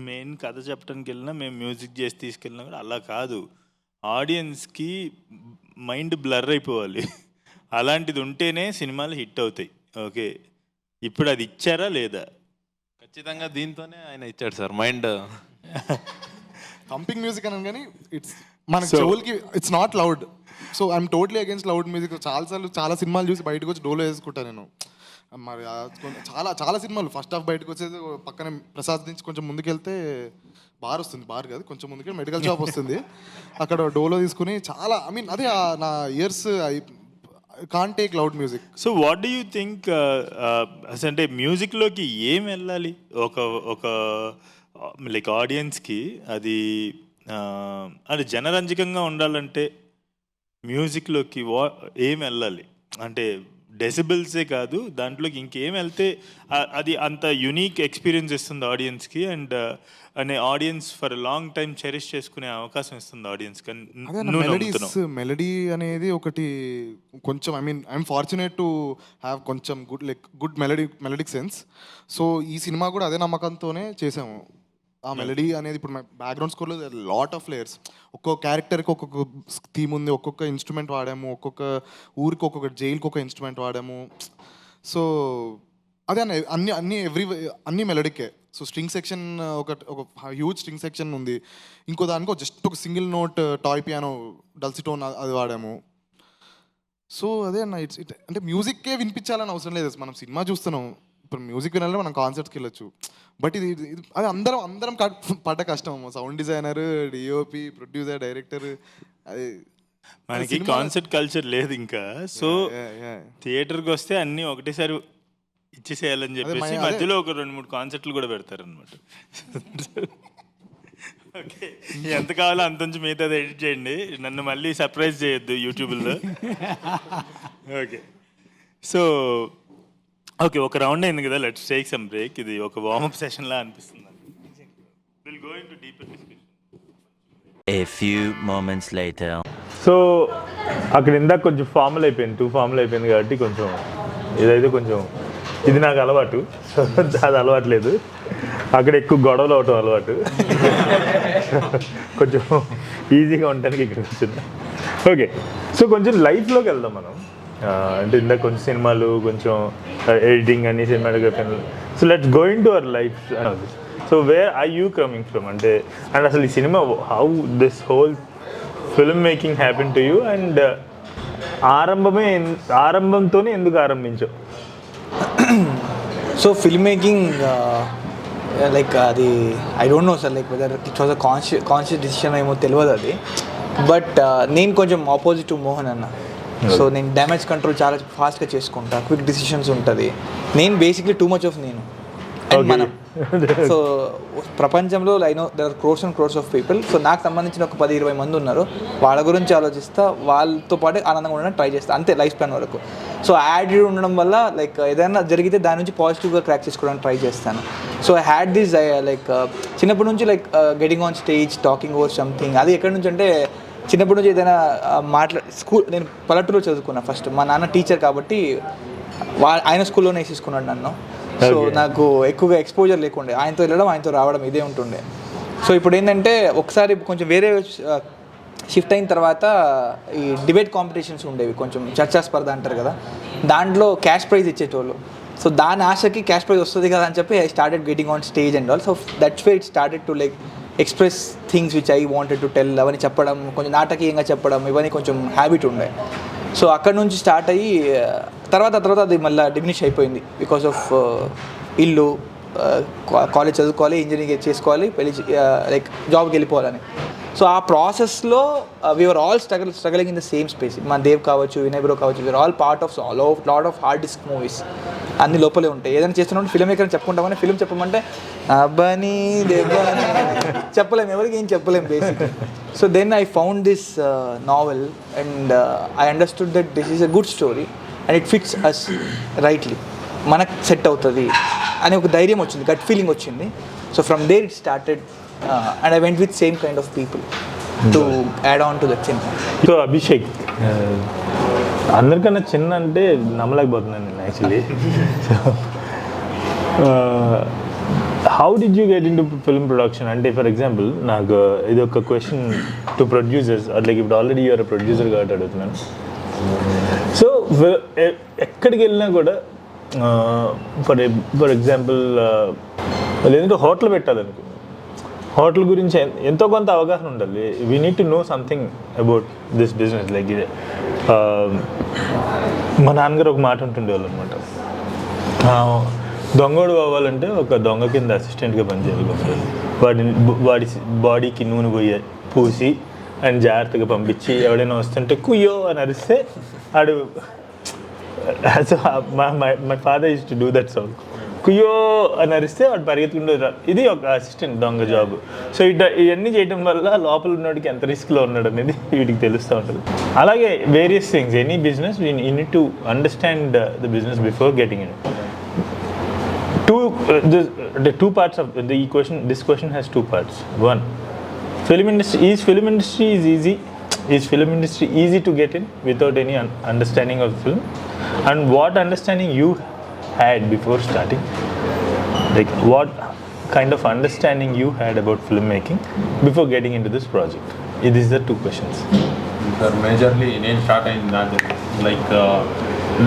మెయిన్ కథ చెప్పడానికి వెళ్ళినా, మేము మ్యూజిక్ చేసి తీసుకెళ్ళినా కూడా అలా కాదు. ఆడియన్స్కి మైండ్ బ్లర్ అయిపోవాలి. అలాంటిది ఉంటేనే సినిమాలు హిట్ అవుతాయి. ఓకే, ఇప్పుడు అది ఇచ్చారా లేదా? ఖచ్చితంగా దీంతోనే ఆయన ఇచ్చాడు సార్ మైండ్. థంపింగ్ మ్యూజిక్ అని కానీ ఇట్స్ మన చెవులకి it's not loud. So I'm totally against loud music. చాలా సినిమాలు చూసి బయటకు వచ్చి డోలో వేసుకుంటాను నేను. మరి చాలా సినిమాలు ఫస్ట్ హాఫ్ బయటకు వచ్చేది, పక్కన ప్రసాద్ నుంచి కొంచెం ముందుకెళ్తే బార్ వస్తుంది, బార్ కాదు కొంచెం ముందుకెళ్ళి మెడికల్ షాప్ వస్తుంది, అక్కడ డోలో తీసుకుని చాలా ఐ మీన్ అదే నా years I can't take loud music. So what do you think, అంటే మ్యూజిక్లోకి ఏం వెళ్ళాలి ఒక లైక్ ఆడియన్స్కి? అది అది జనరంజకంగా ఉండాలంటే మ్యూజిక్లోకి ఏం వెళ్ళాలి? అంటే డెసిబుల్సే కాదు, దాంట్లోకి ఇంకేం వెళ్తే అది అంత యునీక్ ఎక్స్పీరియన్స్ ఇస్తుంది ఆడియన్స్కి, అండ్ అనే audience for long time cherish చేసుకునే అవకాశం ఇస్తుంది ఆడియన్స్కి. మెలడీ అనేది ఒకటి కొంచెం I mean I'm fortunate to have కొంచెం గుడ్ మెలడిక్ సెన్స్. సో ఈ సినిమా కూడా అదే నమ్మకంతోనే చేసాము. ఆ మెలడీ అనేది ఇప్పుడు బ్యాక్గ్రౌండ్ స్కోర్లో లాట్ ఆఫ్ లేయర్స్, ఒక్కొక్క క్యారెక్టర్కి ఒక్కొక్క థీమ్ ఉంది, ఒక్కొక్క ఇన్స్ట్రుమెంట్ వాడాము, ఒక్కొక్క ఊరికి ఒక్కొక్క జైలుకి ఒక ఇన్స్ట్రుమెంట్ వాడాము. సో అదే అన్ని మెలడీకే. సో స్ట్రింగ్ సెక్షన్ ఒక హ్యూజ్ స్ట్రింగ్ సెక్షన్ ఉంది, ఇంకో దానికి జస్ట్ ఒక సింగిల్ నోట్ టాయ్ పియానో డల్సిటోన్ అది వాడాము. సో అదే అన్న అంటే మ్యూజిక్కే వినిపించాలని అవసరం లేదు. మనం సినిమా చూస్తున్నాం, ఇప్పుడు మ్యూజిక్ వినాలంటే మనం కాన్సర్ట్స్కి వెళ్ళొచ్చు. బట్ ఇది అది అందరం పడ్డ కష్టం. Sound designer, DOP, producer, director, అది మనకి కాన్సర్ట్ కల్చర్ లేదు ఇంకా. సో థియేటర్కి వస్తే అన్నీ ఒకటేసారి ఇచ్చేసేయాలని చెప్పేసి మధ్యలో ఒక 2-3 కాన్సర్ట్లు కూడా పెడతారు అనమాట. ఓకే, ఎంత కావాలో అంత మిగతాది ఎడిట్ చేయండి, నన్ను మళ్ళీ సర్ప్రైజ్ చేయొద్దు యూట్యూబ్లో. ఓకే, సో ఓకే, ఒక రౌండ్ అయింది కదా, లెట్స్ టేక్ సమ్ బ్రేక్. ఇది ఒక వార్మప్ సెషన్ లా అనిపిస్తుంది. Will go into deeper discussion. A few moments later. So అక్కడ ఇందాక కొంచెం ఫార్మల్ అయిపోయింది, 2 ఫార్మల్ అయిపోయింది కాబట్టి కొంచెం ఇదైతే కొంచెం ఇది నాకు అలవాటు, అది అలవాట్లేదు. అక్కడ ఎక్కువ గొడవలు అవటం అలవాటు, కొంచెం ఈజీగా ఉండడానికి ఇక్కడ వచ్చింది. ఓకే, సో కొంచెం లైఫ్లోకి వెళ్దాం మనం. అంటే ఇందాక కొంచెం సినిమాలు, కొంచెం ఎడిటింగ్ అని, cinematography. So let's going to our life. So where are you coming from? అంటే అండ్ అసలు ఈ cinema how this whole film making happen to you, and ఆరంభంతోనే ఎందుకు ఆరంభించావు? సో ఫిల్మ్ మేకింగ్ లైక్ అది I don't know sir, like whether it was a conscious decision ఏమో తెలియదు అది. బట్ నేను కొంచెం ఆపోజిట్ టు మోహన్ అన్న. సో నేను డ్యామేజ్ కంట్రోల్ చాలా ఫాస్ట్గా చేసుకుంటా, క్విక్ డిసిషన్స్ ఉంటుంది. నేను బేసిక్లీ టూ మచ్ ఆఫ్ నేను అండ్ మనం. సో ప్రపంచంలో I know there are crores and crores of people. So నాకు సంబంధించిన ఒక 10-20 మంది ఉన్నారు, వాళ్ళ గురించి ఆలోచిస్తా, వాళ్ళతో పాటు ఆనందంగా ఉండడానికి ట్రై చేస్తా, అంతే లైఫ్ స్పాన్ వరకు. సో యాటిట్యూడ్ ఉండడం వల్ల లైక్ ఏదైనా జరిగితే దాని నుంచి పాజిటివ్గా క్రాక్ చేసుకోవడానికి ట్రై చేస్తాను. So I had this like చిన్నప్పటి నుంచి like getting on stage, talking over something. అది ఎక్కడి నుంచి అంటే చిన్నప్పటి నుంచి ఏదైనా స్కూల్, నేను పల్లెటూరులో చదువుకున్నా ఫస్ట్. మా నాన్న టీచర్ కాబట్టి ఆయన స్కూల్లోనే వేసేసుకున్నాడు నన్ను. సో నాకు ఎక్కువగా ఎక్స్పోజర్ లేకుండే, ఆయనతో వెళ్ళడం ఆయనతో రావడం ఇదే ఉంటుండే. సో ఇప్పుడు ఏంటంటే ఒకసారి కొంచెం వేరే షిఫ్ట్ అయిన తర్వాత ఈ డిబేట్ కాంపిటీషన్స్ ఉండేవి, కొంచెం చర్చా స్పర్ధ అంటారు కదా, దాంట్లో క్యాష్ ప్రైజ్ ఇచ్చేటోళ్ళు. సో దాని ఆశకి క్యాష్ ప్రైజ్ వస్తుంది కదా అని చెప్పి I started getting on stage and all. So that's way it started to like express things which I wanted to tell. అవన్నీ చెప్పడం, కొంచెం నాటకీయంగా చెప్పడం, ఇవన్నీ కొంచెం హ్యాబిట్ ఉండే. సో అక్కడ నుంచి స్టార్ట్ అయ్యి తర్వాత అది మళ్ళీ డిమినిష్ అయిపోయింది బికాస్ ఆఫ్ ఇల్లు, కాలేజ్ చదువుకోవాలి, ఇంజనీరింగ్ చేసుకోవాలి, పెళ్లి లైక్ జాబ్కి వెళ్ళిపోవాలని. సో ఆ ప్రాసెస్లో we're all struggling in the same space. మా దేవ్ కావచ్చు, వినయ్ బ్రో కావచ్చు, we're all part of lot of hard disk movies. అన్ని లోపలే ఉంటాయి. ఏదైనా చేస్తున్నప్పుడు ఫిల్మ్ మేకర్ చెప్పుకుంటామని, ఫిల్మ్ చెప్పమంటే అబ్బాని దేవ్బాని చెప్పలేము, ఎవరికి ఏం చెప్పలేము basic. So then I found this novel and I understood that this is a good story and it fits us rightly, మనకు సెట్ అవుతుంది అని ఒక ధైర్యం వచ్చింది, గట్ ఫీలింగ్ వచ్చింది. So from there it started and I went with same kind of people to add on to that సినిమా. So Abhishek, అందరికన్నా చిన్న అంటే నమ్మలేకపోతున్నాను నేను actually. So how did you get into film production? అంటే for example నాకు ఇది ఒక క్వశ్చన్ టు ప్రొడ్యూసర్స్, లైక్ ఇప్పుడు ఆల్రెడీ యూఆర్ ప్రొడ్యూసర్ కాబట్టి అడుగుతున్నాను. సో ఎక్కడికి వెళ్ళినా కూడా ఫర్ ఎగ్జాంపుల్ లేదంటే హోటల్ పెట్టాలనుకో, హోటల్ గురించి ఎంతో కొంత అవగాహన ఉండాలి. We need to know something about this business. Like ఇది మా నాన్నగారు ఒక మాట ఉంటుండేవాళ్ళు అనమాట, దొంగోడు అవ్వాలంటే ఒక దొంగ కింద అసిస్టెంట్గా పనిచేయాలి, వాడి బాడీకి నూనె పూసి అండ్ జాగ్రత్తగా పంపించి ఎవడైనా వస్తుంటే కుయ్యో అని అరిస్తే ఆడు. So my father use to do that sound, కుయ్యో అని అరిస్తే వాడు పరిగెత్తుకుంటూ ఇది ఒక అసిస్టెంట్ దొంగ జాబ్. సో ఇవన్నీ చేయడం వల్ల లోపల ఉన్నవాడికి ఎంత రిస్క్లో ఉన్నాడు అనేది వీటికి తెలుస్తూ ఉంటుంది. అలాగే various things, any business we need to understand the business before getting in. Two parts of the equation. This question has 2 parts. One, film industry is film industry easy to get in without any understanding of film? And what understanding you had before starting? Like what kind of understanding you had about filmmaking before getting into this project? These are 2 questions. Majorly నేను start అయింది నాకు like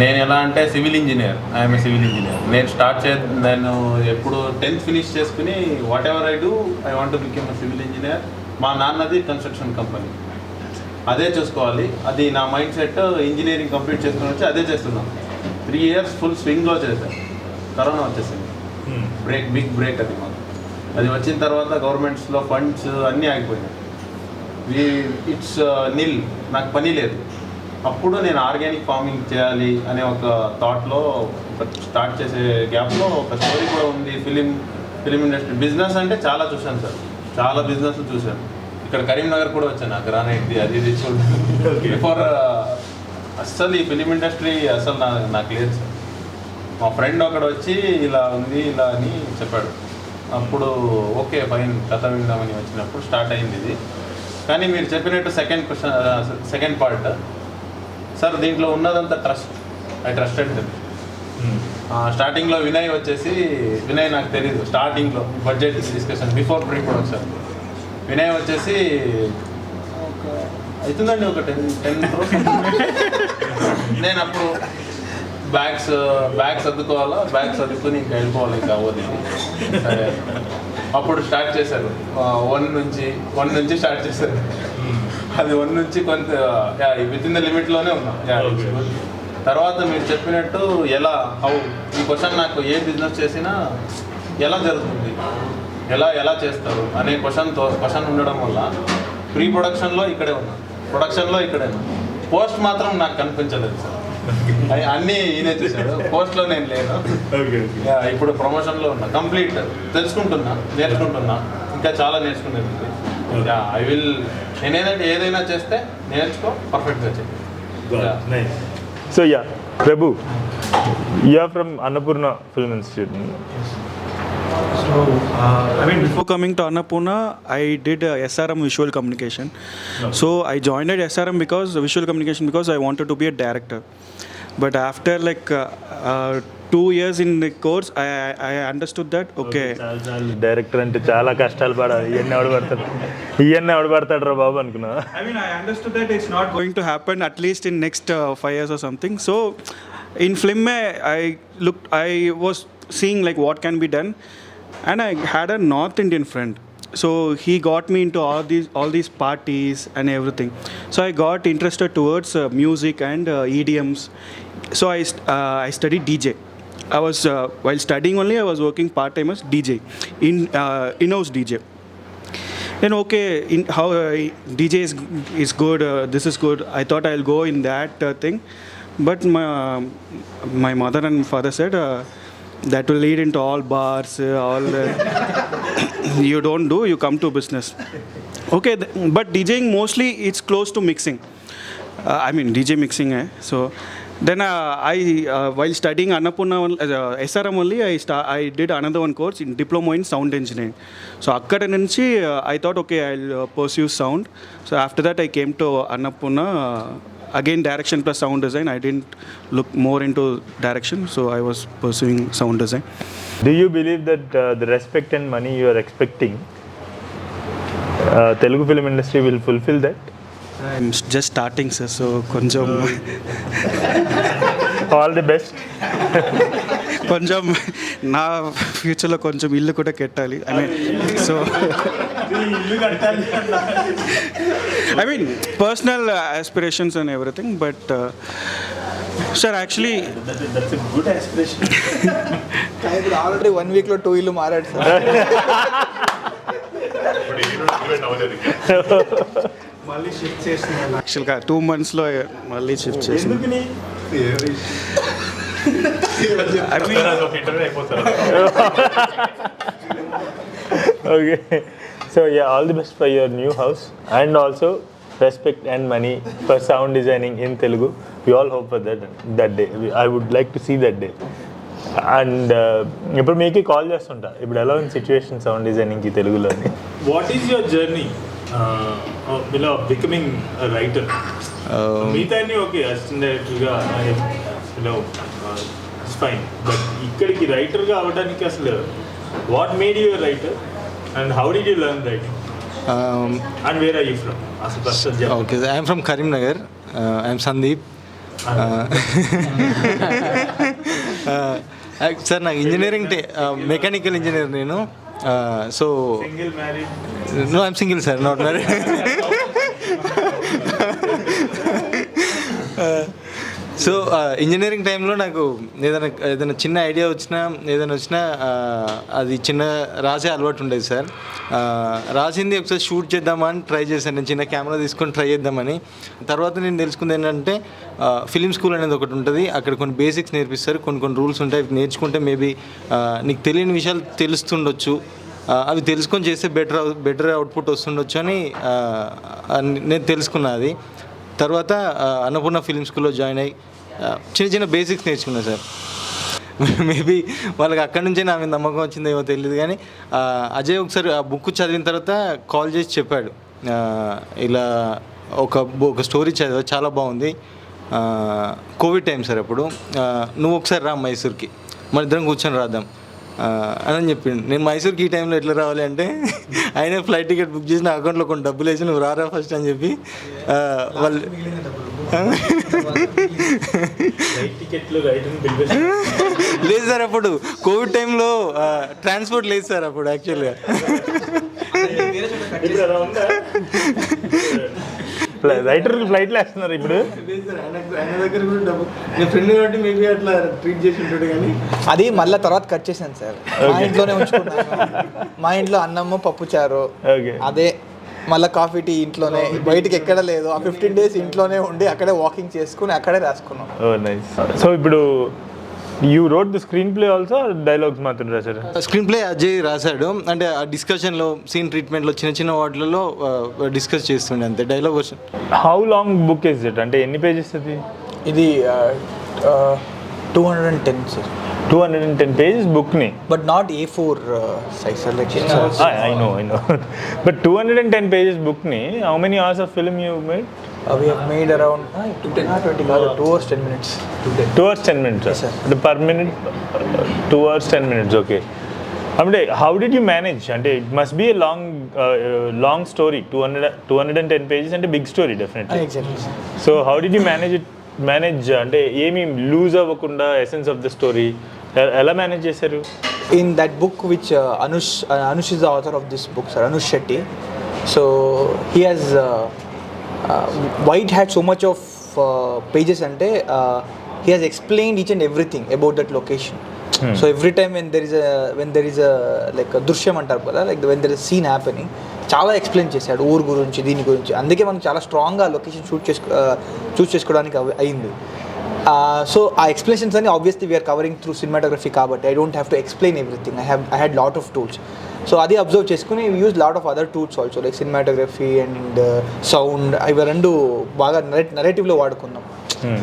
నేను ఎలా అంటే civil engineer, I'm a civil engineer. నేను ఎప్పుడు 10th finish చేసుకుని what ever I do I want to become a civil engineer. మా నాన్నది కన్స్ట్రక్షన్ కంపెనీ, అదే చూసుకోవాలి, అది నా మైండ్ సెట్. ఇంజనీరింగ్ కంప్లీట్ చేసుకుని వచ్చి అదే చేస్తున్నాను. 3 years ఫుల్ స్వింగ్లో చేశాను. కరోనా వచ్చేసింది, బిగ్ బ్రేక్ అది మాకు. అది వచ్చిన తర్వాత గవర్నమెంట్స్లో ఫండ్స్ అన్నీ ఆగిపోయినాయి. ఇట్స్ నిల్, నాకు పని లేదు. అప్పుడు నేను ఆర్గానిక్ ఫార్మింగ్ చేయాలి అనే ఒక థాట్లో స్టార్ట్ చేసే గ్యాప్లో ఒక స్టోరీ కూడా ఉంది. ఫిలిం ఇండస్ట్రీ బిజినెస్ అంటే చాలా చూశాను సార్, చాలా బిజినెస్లు చూశాను. ఇక్కడ కరీంనగర్ కూడా వచ్చాను, నాకు గ్రానైట్ది అది ఇది చూడండి. బిఫోర్ అస్సలు ఈ ఫిలిం ఇండస్ట్రీ అసలు నాకు లేదు సార్. మా ఫ్రెండ్ ఒకడు వచ్చి ఇలా ఉంది ఇలా అని చెప్పాడు. అప్పుడు ఓకే ఫైన్ కథ విందామని వచ్చినప్పుడు స్టార్ట్ అయింది ఇది. కానీ మీరు చెప్పినట్టు సెకండ్ పార్ట్ సార్ దీంట్లో ఉన్నదంతా ట్రస్ట్, ఐ ట్రస్టెడ్ దెమ్. స్టార్టింగ్లో వినయ్ వచ్చేసి, వినయ్ నాకు తెలీదు స్టార్టింగ్లో budget discussion before pre production, Vinay వచ్చేసి అవుతుందండి ఒక 10 crores. నేను అప్పుడు బ్యాగ్స్ సర్దుకోవాలా, బ్యాగ్స్ సర్దుకుని ఇంకా వెళ్ళిపోవాలి, ఇంకా అవ్వదు ఇది. సరే అప్పుడు స్టార్ట్ చేశారు, 1 నుంచి స్టార్ట్ చేశారు. అది 1 నుంచి కొంత విత్ ఇన్ ద లిమిట్లోనే ఉన్నాం. తర్వాత మీరు చెప్పినట్టు ఈ క్వశ్చన్ నాకు ఏ బిజినెస్ చేసినా ఎలా జరుగుతుంది, ఎలా చేస్తారు అనే క్వశ్చన్ ఉండడం వల్ల ప్రీ ప్రొడక్షన్లో ఇక్కడే ఉన్నా, ప్రొడక్షన్లో ఇక్కడే ఉన్నా. పోస్ట్ మాత్రం నాకు కనిపించలేదు సార్, అన్నీ ఈయనే చూశాడు. పోస్ట్లో నేను లేను. ఇప్పుడు ప్రమోషన్లో ఉన్నా, కంప్లీట్ నేర్చుకుంటున్నా, ఇంకా చాలా నేర్చుకునేది. ఐ విల్, నేనేదంటే ఏదైనా చేస్తే నేర్చుకో, పర్ఫెక్ట్గా చేయి. So yeah, Prabhu, you are from Annapurna Film Institute. So, before coming to Annapurna, I did SRM Visual Communication. So, I joined at SRM Visual Communication because I wanted to be a director. But after 2 years in the course, I understood that, okay. Director అంటే చాలా కష్టాలు పడాలి, ఇవన్నీ ఎవడు పడతాడు రా బాబు అనుకున్నా. I understood that it's not going to happen at least in next 5 years or something. So, in film, I was seeing what can be done, and I had a North Indian friend. So he got me into all these parties and everything. So I got interested towards music and EDMs. So I studied DJ. I was while studying only, I was working part-time as DJ in-house DJ. Then how DJ is good. This is good. I thought I'll go in that thing, but my mother and father said that will lead into all bars, you don't do, you come to business. Okay, but DJing mostly it's close to mixing. DJ mixing. So then while studying Annapurna SRM only, I did another one course in diploma in sound engineering. So akkada nunchi I thought, okay, I'll pursue sound. So after that I came to Annapurna, again direction plus sound design. I didn't look more into direction, so I was pursuing sound design. Do you believe that the respect and money you are expecting, Telugu film industry will fulfill that? I'm just starting, sir, so konjam All the best. కొంచెం నా ఫ్యూచర్లో కొంచెం ఇల్లు కూడా కట్టాలి. So personal aspirations and everything, but sir actually That's a good aspiration. ఇప్పుడు already 1 weekలో 2 ఇల్లు మారాడు సార్. మళ్ళీ షిఫ్ట్ చేస్తున్నాను. యాక్చువల్గా 2 monthsలో మళ్ళీ షిఫ్ట్ చేస్తున్నాను. Okay. So yeah, all the best for your new house, and also respect and money for sound designing in Telugu. We all hope for that day. I would like to see that day. And ఇప్పుడు మీకు call చేస్తుంటా, ఇప్పుడు ఎలా ఉంది situation sound డిజైనింగ్కి తెలుగులో? What is your journey becoming writer? మిగతా okay, assistant డైరెక్టర్గా ఇట్స్ ఫైన్, బట్ ఇక్కడికి రైటర్గా అవ్వడానికి అసలు what made you writer and how did you learn writing and where are you from? Okay, I am from Karimnagar. I am Sandeep. Sir నాకు engineering mechanical engineer నేను. So single married? No, I'm single sir, not married. So engineering టైంలో నాకు ఏదైనా చిన్న idea వచ్చినా అది చిన్న రాసే అలవాటు ఉండేది సార్. రాసింది ఒకసారి షూట్ చేద్దామని ట్రై చేశాను, నేను చిన్న కెమెరా తీసుకొని ట్రై చేద్దామని. తర్వాత నేను తెలుసుకుంది ఏంటంటే ఫిలిం స్కూల్ అనేది ఒకటి ఉంటుంది, అక్కడ కొన్ని బేసిక్స్ నేర్పిస్తారు, కొన్ని రూల్స్ ఉంటాయి, అవి నేర్చుకుంటే మేబీ నీకు తెలియని విషయాలు తెలుస్తుండొచ్చు, అవి తెలుసుకొని చేస్తే బెటర్ అవుట్పుట్ వస్తుండొచ్చు అని నేను తెలుసుకున్నది. తర్వాత అన్నపూర్ణ ఫిలిం స్కూల్లో జాయిన్ అయ్యి చిన్న బేసిక్స్ నేర్చుకున్నా సార్. మేబీ వాళ్ళకి అక్కడి నుంచే నా మీద నమ్మకం వచ్చిందేమో తెలియదు, కానీ అజయ్ ఒకసారి ఆ బుక్ చదివిన తర్వాత కాల్ చేసి చెప్పాడు, ఇలా ఒక స్టోరీ చదివా, చాలా బాగుంది, కోవిడ్ టైం సార్ అప్పుడు. నువ్వు ఒకసారి రా మైసూర్కి, మన ఇద్దరం కూర్చొని రాద్దాం అని చెప్పిండు. నేను మైసూర్కి ఈ టైంలో ఎట్లా రావాలి అంటే ఆయన ఫ్లైట్ టికెట్ బుక్ చేసి నా అకౌంట్లో కొన్ని డబ్బులు వేసి నువ్వు రారా ఫస్ట్ అని చెప్పి వాళ్ళు లేదు సార్ అప్పుడు కోవిడ్ టైంలో ట్రాన్స్పోర్ట్ లేదు సార్ అప్పుడు యాక్చువల్గా. రైటర్కి ఫ్లైట్లు వేస్తున్నారు ఇప్పుడు. ఆయన దగ్గర కూడా డబ్బు, నేను ఫ్రెండ్ కాబట్టి మేబీ అట్లా ట్రీట్ చేసి ఉంటాడు. కానీ అది మళ్ళీ తర్వాత కట్ చేశాను సార్, మా ఇంట్లోనే ఉంచుకున్నాను. మా ఇంట్లో అన్నము పప్పు చారు, అదే మళ్ళీ కాఫీ టీ ఇంట్లోనే, బయటికి ఎక్కడ లేదు. ఆ 15 days ఇంట్లోనే ఉండి అక్కడే వాకింగ్ చేసుకుని అక్కడే రాసుకున్నాం. సో ఇప్పుడు you wrote the screen play also, dialogues మాత్రం రాశారు? స్క్రీన్ ప్లే అజయ్ రాశాడు. అంటే ఆ డిస్కషన్లో సీన్ ట్రీట్మెంట్లో చిన్న చిన్న వాటిలలో డిస్కస్ చేస్తుండే అంతే, dialogue version. How long book is it, అంటే ఎన్ని పేజెస్ అది? ఇది 210 సార్. 210 pages బుక్ని, but not A4 size sir, like I know but 210 pages బుక్ని how many hours of film you made? we have made around 2 hours 10 minutes. 2 hours 10 minutes, yes, sir. అంటే per minute 2 hours 10 minutes. Okay, అంటే how did you manage? అంటే it must be a long story. 210 pages అంటే big story definitely. Exactly. So how did you manage అంటే ఏమి lose అవ్వకుండా essence of the story ఎలా manage చేశారు? In that book which Anush is the author of this book, sir, Anush Shetty. So he has White had so much of pages ante he has explained each and everything about that location. So every time when there is a like a దృశ్యం అంటారు కదా, like when there is a scene happening, చాలా explain చేశాడు ఊరు గురించి, దీని గురించి. అందుకే మనం చాలా స్ట్రాంగ్గా లొకేషన్ చూస్ చేసుకోవడానికి అయింది. సో ఆ ఎక్స్ప్లెనేషన్స్ అని obviously we're covering through cinematography కాబట్టి I don't have to explain everything. I had lot of tools. So అది అబ్జర్వ్ చేసుకుని use lot of other tools also, like cinematography and sound. ఇవి రెండు బాగా నరేటివ్లో వాడుకున్నాం.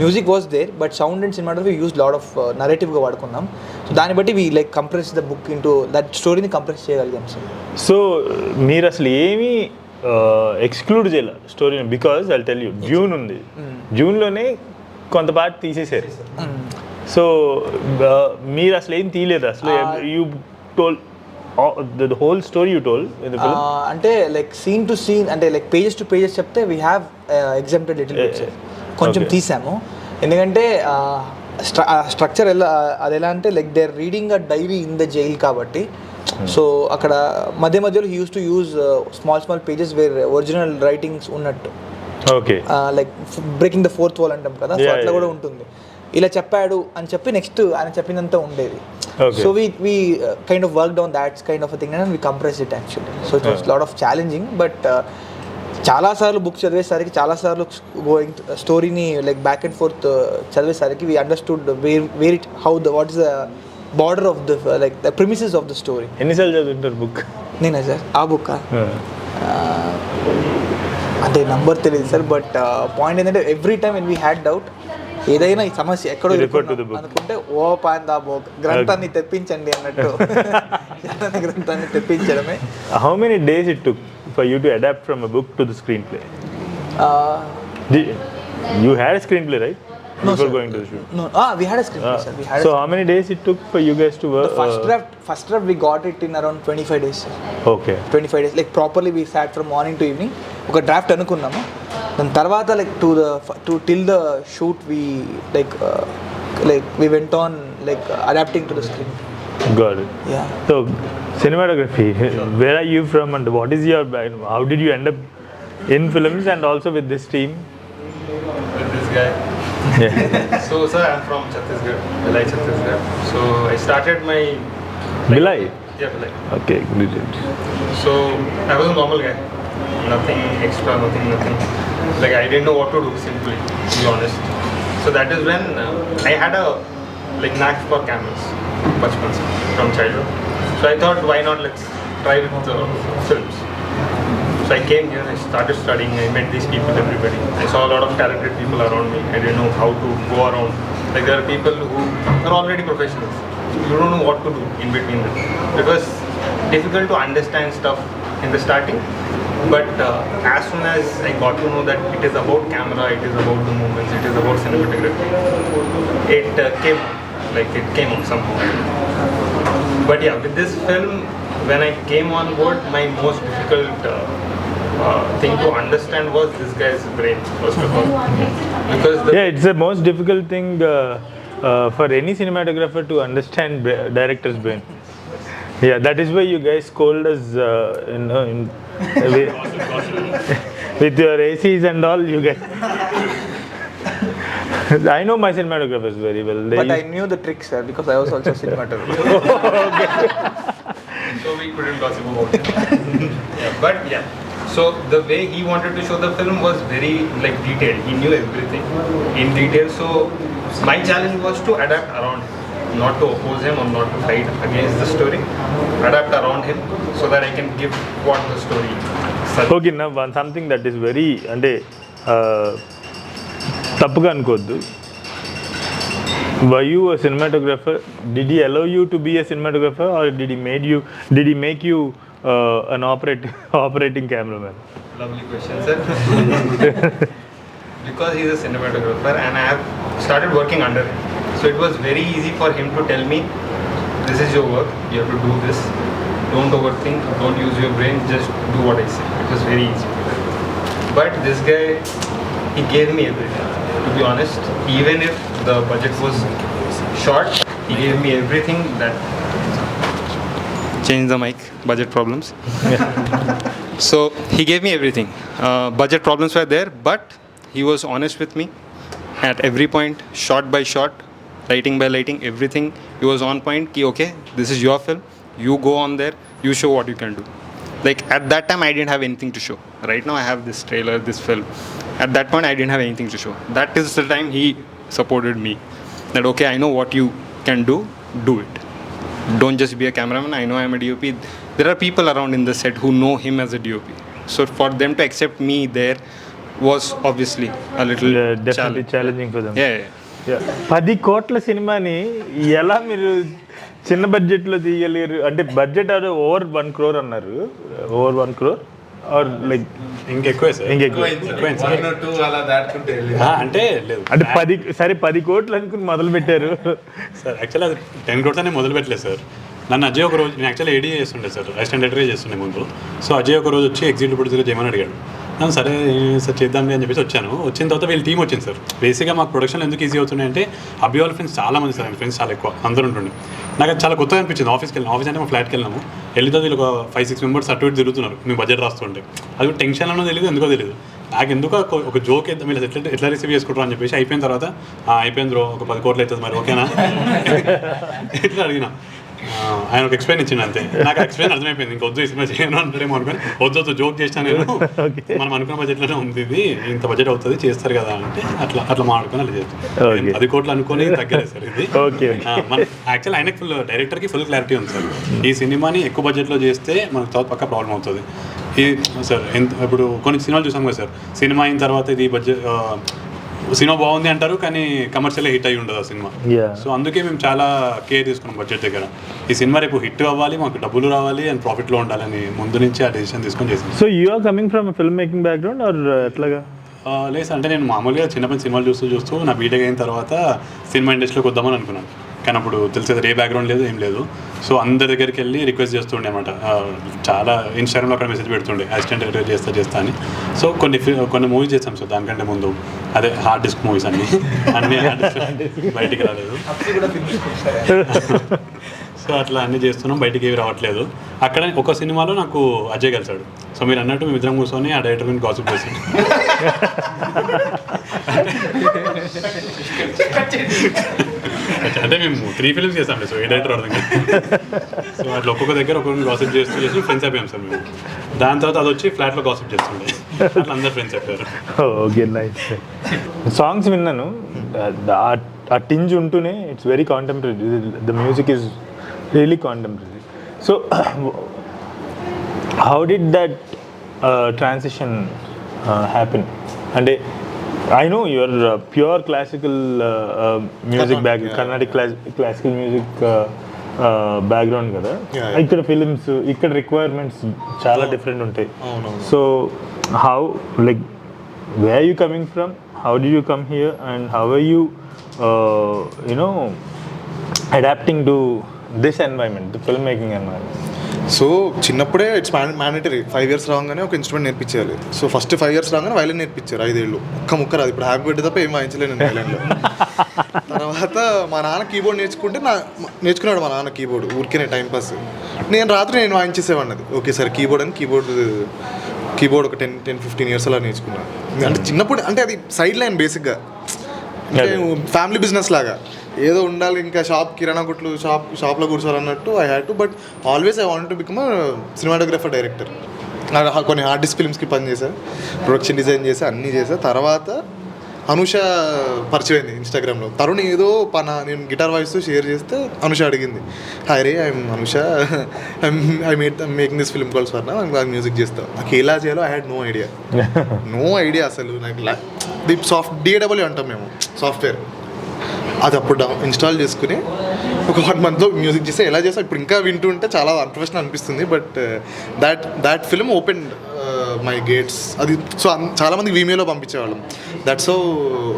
Music was there, but sound and cinematography use lot of నరేటివ్గా వాడుకున్నాం. So దాన్ని బట్టి we like compress the book into that స్టోరీని కంప్రెస్ చేయగలిగాం సార్. సో మీరు అసలు ఏమీ ఎక్స్క్లూడ్ చేయాలి స్టోరీని? Because I tell you, June ఉంది, జూన్లోనే కొంత పార్ట్ తీసేశారు. సో మీరు అసలు ఏం తీయలేదు అసలు? You told the whole story you told in the film? అంటే లైక్ సీన్ టు సీన్, అంటే లైక్ పేజెస్ టు పేజెస్ చెప్తే we have exempted little bits కొంచెం తీసాము. ఎందుకంటే స్ట్రక్చర్ అది ఎలా అంటే like they are reading a diary in the jail కాబట్టి. సో అక్కడ మధ్యలో he use to use small pages where original writings ఉన్నట్టు. Okay, like breaking the fourth wall అంటాం కదా, సో అట్లా కూడా ఉంటుంది. ఇలా చెప్పాడు అని చెప్పి నెక్స్ట్ ఆయన చెప్పిందంతా ఉండేది. So we kind of worked on that kind of a thing and we compressed it actually. So it was a lot of challenging, but చాలాసార్లు బుక్ చదివేసరికి, చాలాసార్లు గోయింగ్ స్టోరీని లైక్ బ్యాక్ అండ్ ఫోర్త్ చదివేసరికి we understood where it how the what is the border of the like the premises of the story. ఎన్నిసార్లు చదువుతుంటారు book? నేనా sir ఆ book అంటే number తెలియదు సార్, బట్ పాయింట్ ఏంటంటే every time when we had doubt, ఏదైనా ఈ సమస్య ఎక్కడో అనుకుంటే ఓ పాందా బుక్ గ్రంథాన్ని తెప్పించండి అన్నట్టు గ్రంథాన్ని తెప్పించడమే. How many days it took for you to adapt from a book to the screenplay? You had a screenplay, right? No, Before sir. going to the shoot. No, we had a screenplay, sir. We had So how many days it took for you guys to work? The first draft we got it in around 25 days, sir. Okay. 25 days. Like properly we sat from morning to evening. ఒక draft అనుకున్నాము, దాని తర్వాత like to till the shoot we like we went on like adapting to the script. Got it. Yeah. So cinematography, where are you from and what is your background? How did you end up in films and also with this team? With this guy. Yeah. So sir, I'm from Chhattisgarh, Bhilai, Chhattisgarh. So I started my Bhilai? Yeah, Bhilai. Okay, good. So I was a normal guy, nothing extra, nothing. Like I didn't know what to do, simply, to be honest. So that is when I had a like knack for cameras, bachpan se, from childhood. So I thought, why not let's try with films. So I came here, I started studying, I met these people, everybody. I saw a lot of talented people around me. I didn't know how to go around. Like there are people who are already professionals. You don't know what to do in between them. It was difficult to understand stuff in the starting. But as soon as I got to know that it is about camera, it is about the movements, it is about cinematography, it came up somehow. But yeah, with this film, when I came on board, my most difficult thing to understand was this guy's brain, first of all. Because it's the most difficult thing for any cinematographer to understand director's brain. Yeah, that is why you guys scold us, with your ACs and all, you guys. I know my cinematographers very well. But I knew the trick, sir, because I was also a cinematographer. So we couldn't gossip about it. Yeah. So the way he wanted to show the film was very detailed. He knew everything in detail. So my challenge was to adapt around him, not to oppose him or not to fight against the story. Adapt around him so that I can give what the story. Okay, now something that is very తప్పుగా అనుకోవద్దు. Were you a cinematographer? Did he allow you to be a cinematographer, or did he make you an operating cameraman? Lovely question, sir. Because he's a cinematographer and I have started working under him. So it was very easy for him to tell me, this is your work, you have to do this. Don't overthink, don't use your brain, just do what I say. It was very easy. But this guy, he gave me everything. To be honest, even if the budget was short, he gave me everything that... Change the mic, budget problems. So he gave me everything. Budget problems were there, but he was honest with me at every point, shot by shot, lighting by lighting, everything. He was on point. Ki, okay, this is your film. You go on there. You show what you can do. At that time, I didn't have anything to show. Right now, I have this trailer, this film. At that point, I didn't have anything to show. That is the time he supported me. That, okay, I know what you can do it. Don't just be a cameraman. I know I'm a DOP. There are people around in the set who know him as a DOP. So for them to accept me there was obviously a little definitely challenging for them. Yeah. 10 కోట్ల సినిమాని ఎలా మీరు చిన్న బడ్జెట్లో తీయలేరు? అంటే budget అది over 1 crore అన్నారు. Over 1 crore are ఇంకెక్కువ అంటే లేదు అంటే 10 కోట్లు అనుకుని మొదలు పెట్టారు సార్. యాక్చువల్లీ అది 10 crores అనే మొదలు పెట్టలేదు సార్. నన్ను అజయ్ ఒక రోజు, నేను యాక్చువల్లీ ఏడీ చేస్తుండే సార్, అసిస్టెంట్ డైరెక్టరే చేస్తుండే ముందు. సో అజయ్ ఒక రోజు వచ్చి ఎగ్జిక్యూటివ్ ప్రొడ్యూసర్ చేయమని అడిగాడు. నన్ను సరే సార్ చేద్దాంలే అని చెప్పేసి వచ్చాను. వచ్చిన తర్వాత వీళ్ళ టీం వచ్చింది సార్. బేసిక్గా మాకు ప్రొడక్షన్లో ఎందుకు ఈజీ అవుతున్నాయి అంటే అభి వాళ్ళ ఫ్రెండ్స్ చాలా మంది సార్, ఫ్రెండ్స్ చాలా ఎక్కువ అందరూ ఉంటుండే. నాకు అది చాలా కొత్తగా అనిపించింది. ఆఫీస్కి అంటే మా ఫ్లాట్కి వెళ్ళినాము. వెళ్ళితే వీళ్ళు ఒక 5-6 మెంబర్స్ అటు ఇటు తిరుగుతున్నారు. మేము బడ్జెట్ రాస్తుంటే అది టెన్షన్ అన్నో తెలియదు, ఎందుకో తెలియదు. నాకు ఎందుకు ఒక జోక్ అయితే మీరు ఎట్లా రిసీవ్ చేసుకుంటారు అని చెప్పేసి అయిపోయిన తర్వాత అయిపోయింది రో, ఒక 10 కోట్లు అవుతుంది మరి ఓకేనా ఇట్లా అడిగినా. ఆయన ఒక ఎక్స్ప్లెయిన్ ఇచ్చిండు అంతే. నాకు ఎక్స్ప్లెయిన్ అర్థమైపోయింది. ఇంకొద్దు ఈ సినిమా చేయను అంటాడేమో అనుకుని వద్దు జోక్ చేస్తాను నేను, మనం అనుకున్న బడ్జెట్లోనే ఉంది, ఇది ఇంత బడ్జెట్ అవుతుంది చేస్తారు కదా అంటే అట్లా మాడుకొని అలా చేస్తాం. 10 కోట్లు అనుకుని తగ్గలేదు సార్ ఇది. మన యాక్చువల్ ఆయనకి ఫుల్ డైరెక్టర్కి ఫుల్ క్లారిటీ ఉంది సార్. ఈ సినిమాని ఎక్కువ బడ్జెట్లో చేస్తే మనకు తర్వాత పక్క ప్రాబ్లం అవుతుంది. ఈ సార్ ఇప్పుడు కొన్ని సినిమాలు చూసాం కదా సార్, సినిమా అయిన తర్వాత ఇది బడ్జెట్ సినిమా బాగుంది అంటారు కానీ కమర్షియల్గా హిట్ అయ్యి ఉండదు ఆ సినిమా. సో అందుకే మేము చాలా కేర్ తీసుకున్నాం బడ్జెట్ దగ్గర. ఈ సినిమా రేపు హిట్ అవ్వాలి, మాకు డబ్బులు రావాలి అండ్ ప్రాఫిట్లో ఉండాలని ముందు నుంచి ఆ డెసిషన్ తీసుకొని చేసాం. So you are coming from film making background or ఎట్లాగా? లేదు సార్, అంటే నేను మామూలుగా చిన్నప్పటి సినిమాలు చూస్తూ నా బీటెక్ అయిన తర్వాత సినిమా ఇండస్ట్రీలోకి వద్దామని అనుకున్నాను. కానీ అప్పుడు తెలిసేది ఏ బ్యాక్గ్రౌండ్ లేదు, ఏం లేదు. సో అందరి దగ్గరికి వెళ్ళి రిక్వెస్ట్ చేస్తుండే అనమాట. చాలా ఇన్స్టాగ్రామ్లో అక్కడ మెసేజ్ పెడుతుండే అసిస్టెంట్ డైరెక్టర్ చేస్తా అని. సో కొన్ని మూవీస్ చేస్తాం సార్ దానికంటే ముందు. అదే హార్డ్ డిస్క్ మూవీస్ అన్నీ హార్డ్ డిస్క్ బయటికి రాలేదు. సో అట్లా అన్నీ చేస్తున్నాం, బయటికి ఏవి రావట్లేదు. అక్కడ ఒక సినిమాలో నాకు అజయ్ కలిసాడు. సో మీరు అన్నట్టు మేము ఇద్దరం కూర్చొని ఆ డైరెక్టర్ గురించి గాసిప్ చేసాం. అంటే మేము 3 films చేసాం సో ఏ డైరెక్టర్ అర్థం కాదు. సో అట్లా ఒక్కొక్క దగ్గర ఒక్కొక్క గాసిప్ చేస్తూ ఫ్రెండ్స్ అయిపోయాం సార్ మేము. దాని తర్వాత అది వచ్చి ఫ్లాట్లో గాసిప్ చేస్తుండే, అట్లా అందరు ఫ్రెండ్స్ అయిపోయారు. Okay, nice. సాంగ్స్ విన్నాను, ఆ టింజ్ ఉంటూనే it's very contemporary. The music is really contemporary. So how did that transition happen? అంటే I know you are pure classical music background, Carnatic classical music background కదా. ఇక్కడ films ఇక్కడ requirements చాలా different ఉంటాయి. So how like where you coming from, how did you come here and how are you you know adapting to this environment, the film making environment? So చిన్నప్పుడే it's mandatory 5 years రాగానే ఒక instrument నేర్పించాలి. So first 5 years రాగానే violin నేర్పించారు 5 ఏళ్ళు. ఒక్క ముక్క రాదు. ఇప్పుడు హ్యాపీ బర్త్డే తప్ప ఏం వాయించలేను నేను వైలిన్లో. తర్వాత మా నాన్న కీబోర్డ్ నేర్చుకున్నాడు మా నాన్న కీబోర్డ్ ఊరికే టైంపాస్. నేను రాత్రి నేను వాయించేసేవాడిని. ఓకే సార్ కీబోర్డ్ అని కీబోర్డ్ ఒక 10-15 years అలా నేర్చుకున్నాను. అంటే చిన్నప్పుడు అంటే అది సైడ్ లైన్ బేసిక్గా, అంటే ఫ్యామిలీ బిజినెస్ లాగా ఏదో ఉండాలి, ఇంకా కిరాణా కొట్లు షాప్లో కూర్చోవాలన్నట్టు I had to. But always I want to become cinematographer, director. కొన్ని ఆర్టిస్ట్ ఫిల్మ్స్కి పని చేశాను, ప్రొడక్షన్ డిజైన్ చేశా, అన్నీ చేశా. తర్వాత అనుష పరిచయం అయింది ఇన్స్టాగ్రామ్లో. తరుణ్ ఏదో నేను గిటార్ వాయిస్ షేర్ చేస్తే అనుష అడిగింది, hi ray I'm Anusha, I making this film calls for నా, నాకు మ్యూజిక్ చేస్తాను. నాకు ఎలా చేయాలో ఐ హ్యాడ్ నో ఐడియా అసలు. నాకు DAW అంటాం మేము సాఫ్ట్వేర్, అది అప్పుడు ఇన్స్టాల్ చేసుకుని ఒక 1 monthలో మ్యూజిక్ చేస్తే ఎలా చేస్తా ఇప్పుడు ఇంకా వింటుంటే చాలా అన్ప్రొఫెషనల్ అనిపిస్తుంది. But that film open my gates. అది సో చాలామందికి వీమేలో పంపించేవాళ్ళం. దట్స్ సో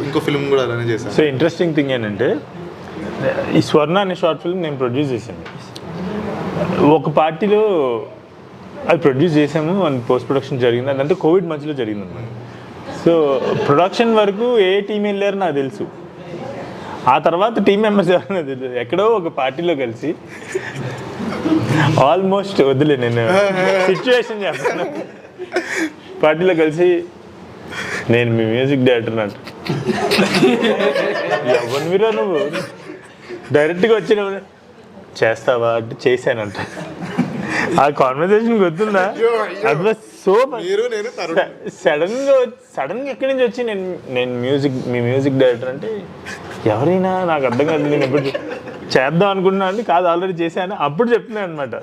ఇంకో ఫిల్మ్ కూడా అలానే చేశాను. సో ఇంట్రెస్టింగ్ థింగ్ ఏంటంటే ఈ స్వర్ణ అనే షార్ట్ ఫిల్మ్ నేను ప్రొడ్యూస్ చేశాను. ఒక పార్టీలో అది ప్రొడ్యూస్ చేసాము, అండ్ పోస్ట్ ప్రొడక్షన్ జరిగింది. అదంతా కోవిడ్ మధ్యలో జరిగింది అన్నమాట. సో ప్రొడక్షన్ వరకు ఏ టీం వెళ్ళారో నాకు తెలుసు, ఆ తర్వాత టీం మెంబర్స్ ఎవరైనా తెలియదు. ఎక్కడో ఒక పార్టీలో కలిసి ఆల్మోస్ట్ వదిలే నేను సిచ్యువేషన్ చేస్తాను, పార్టీలో కలిసి నేను మీ మ్యూజిక్ డైరెక్టర్ అంట. ఎవరు మీరా నువ్వు, డైరెక్ట్గా వచ్చిన చేస్తావా అంటే చేశానంట. ఆ కాన్వర్సేషన్ గుర్తుందా? అది సో సడన్గా ఎక్కడి నుంచి వచ్చి నేను మీ మ్యూజిక్ డైరెక్టర్ అంటే ఎవరైనా నాకు అర్థం కాదు. నేను ఎప్పుడు చేద్దాం అనుకుంటున్నా అంటే కాదు ఆల్రెడీ చేశాను. అప్పుడు చెప్తున్నాను అనమాట.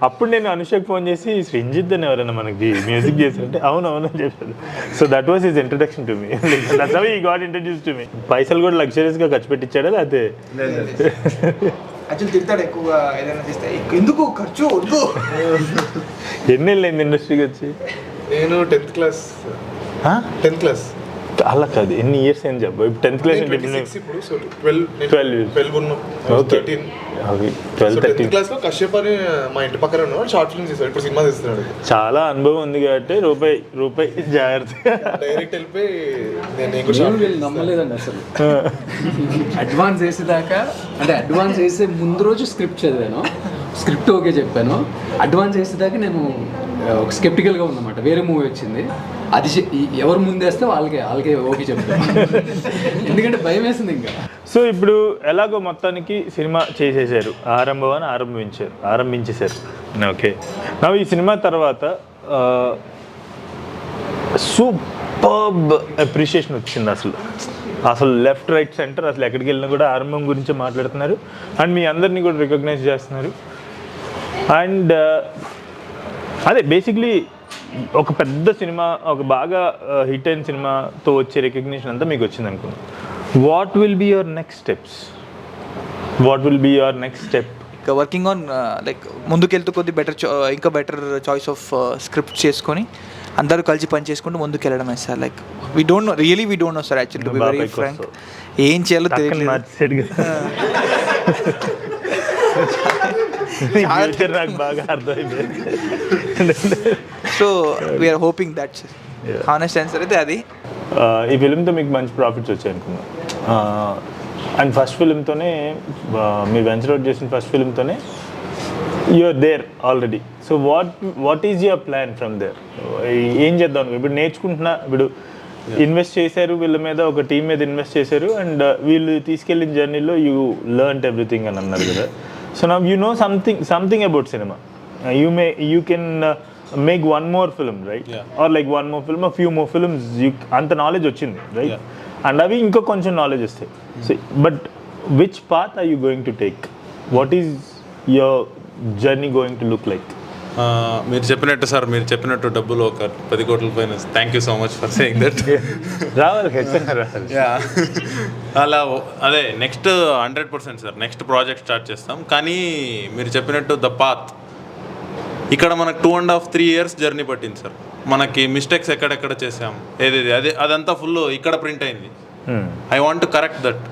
అప్పుడు నేను అనుషకు ఫోన్ చేసి శ్రీంజిత్ అని ఎవరైనా మనకి మ్యూజిక్ చేశారంటే అవును అని చెప్పాను. So that was his introduction to me. That's how he got introduced to me. పైసలు కూడా లగ్జరీస్గా ఖర్చు పెట్టించాడా లేకపోతే యాక్చువల్లీ తిడతాడు ఎక్కువగా ఏదైనా చేస్తే, ఎందుకు ఖర్చు వద్దు. ఎన్ని వెళ్ళింది ఇండస్ట్రీకి వచ్చి? నేను 10th class. అలా కాదు, ఎన్ని ఇయర్స్ ఏం చెప్పు. ఇప్పుడు 10th class అంటే 12 క్లాస్లో కశ్యప్ అని మా ఇంటి పక్కన ఉన్నాడు, షార్ట్ ఫిల్మ్ చేస్తాడు, ఇప్పుడు సినిమా తీస్తున్నాడు. చాలా అనుభవం ఉంది కాబట్టి రూపాయి జాగ్రత్త డైరెక్ట్ వెళ్ళిపోయి నమ్మలేదండి అసలు. అడ్వాన్స్ వేసేదాకా అంటే అడ్వాన్స్ వేసే ముందు రోజు స్క్రిప్ట్ చదివాను, స్క్రిప్ట్ ఓకే చెప్పాను. అడ్వాన్స్ వేసేదాకా నేను ఒక స్కెప్టికల్గా ఉందన్నమాట. వేరే మూవీ వచ్చింది, అది ఎవరు ముందేస్తే వాళ్ళకే ఓకే చెప్తాను, ఎందుకంటే భయం వేసింది ఇంకా. సో ఇప్పుడు ఎలాగో మొత్తానికి సినిమా చేసేసారు, ఆరంభించేశారు. ఓకే, నా ఈ సినిమా తర్వాత సూపర్బ్ అప్రిషియేషన్ వచ్చింది. అసలు లెఫ్ట్ రైట్ సెంటర్ అసలు ఎక్కడికి వెళ్ళినా కూడా ఆరంభం గురించి మాట్లాడుతున్నారు, అండ్ మీ అందరినీ కూడా రికగ్నైజ్ చేస్తున్నారు. అండ్ అదే బేసిక్లీ ఒక పెద్ద సినిమా, ఒక బాగా హిట్ అయిన సినిమాతో వచ్చే రికగ్నిషన్ అంతా మీకు వచ్చింది అనుకున్నాను. What will be your next step? ఇంకా వర్కింగ్ ఆన్ లైక్ ముందుకెళ్తూ కొద్ది ఇంకా బెటర్ చాయిస్ ఆఫ్ స్క్రిప్ట్ చేసుకొని అందరూ కలిసి పని చేసుకుంటూ ముందుకు వెళ్ళడమే sir. Like we don't know sir actually, to be very frank, ఏం చేయాలో తెలియదు. నాకు బాగా అర్థమైంది. So we're hoping that's honest answer అయితే అది. ఈ ఫిలింతో మీకు మంచి ప్రాఫిట్స్ వచ్చాయి అనుకున్నాను. అండ్ ఫస్ట్ ఫిలింతోనే మీరు వెంచర్ అవుట్ చేసిన ఫస్ట్ ఫిలింతోనే you're there already. So what is your plan from there? ఏం చేద్దాం ఇప్పుడు నేర్చుకుంటున్నా, ఇప్పుడు ఇన్వెస్ట్ చేశారు వీళ్ళ మీద, ఒక టీం మీద ఇన్వెస్ట్ చేశారు, అండ్ వీళ్ళు తీసుకెళ్ళిన జర్నీలో యూ లెర్న్డ్ ఎవ్రీథింగ్ అని అన్నారు కదా. So now you know something about cinema. You can make one more film, right? Or like one more film, a few more films. Anta knowledge ochindi, right? And avi inko koncham knowledge vastayi. So but which path are you going to take? What is your journey going to look like? మీరు చెప్పినట్టు sir, మీరు చెప్పినట్టు డబ్బులు ఒక 10 కోట్ల పైన. Thank you so much for saying that. రావాలి, ఖచ్చితంగా రావాలి. అలా అదే next 100% sir, next project start చేస్తాం. కానీ మీరు చెప్పినట్టు ద పాత్ ఇక్కడ మనకు 2.5-3 years జర్నీ పట్టింది సార్. మనకి మిస్టేక్స్ ఎక్కడెక్కడ చేసాం, అదంతా ఫుల్ ఇక్కడ ప్రింట్ అయింది. I want to correct that.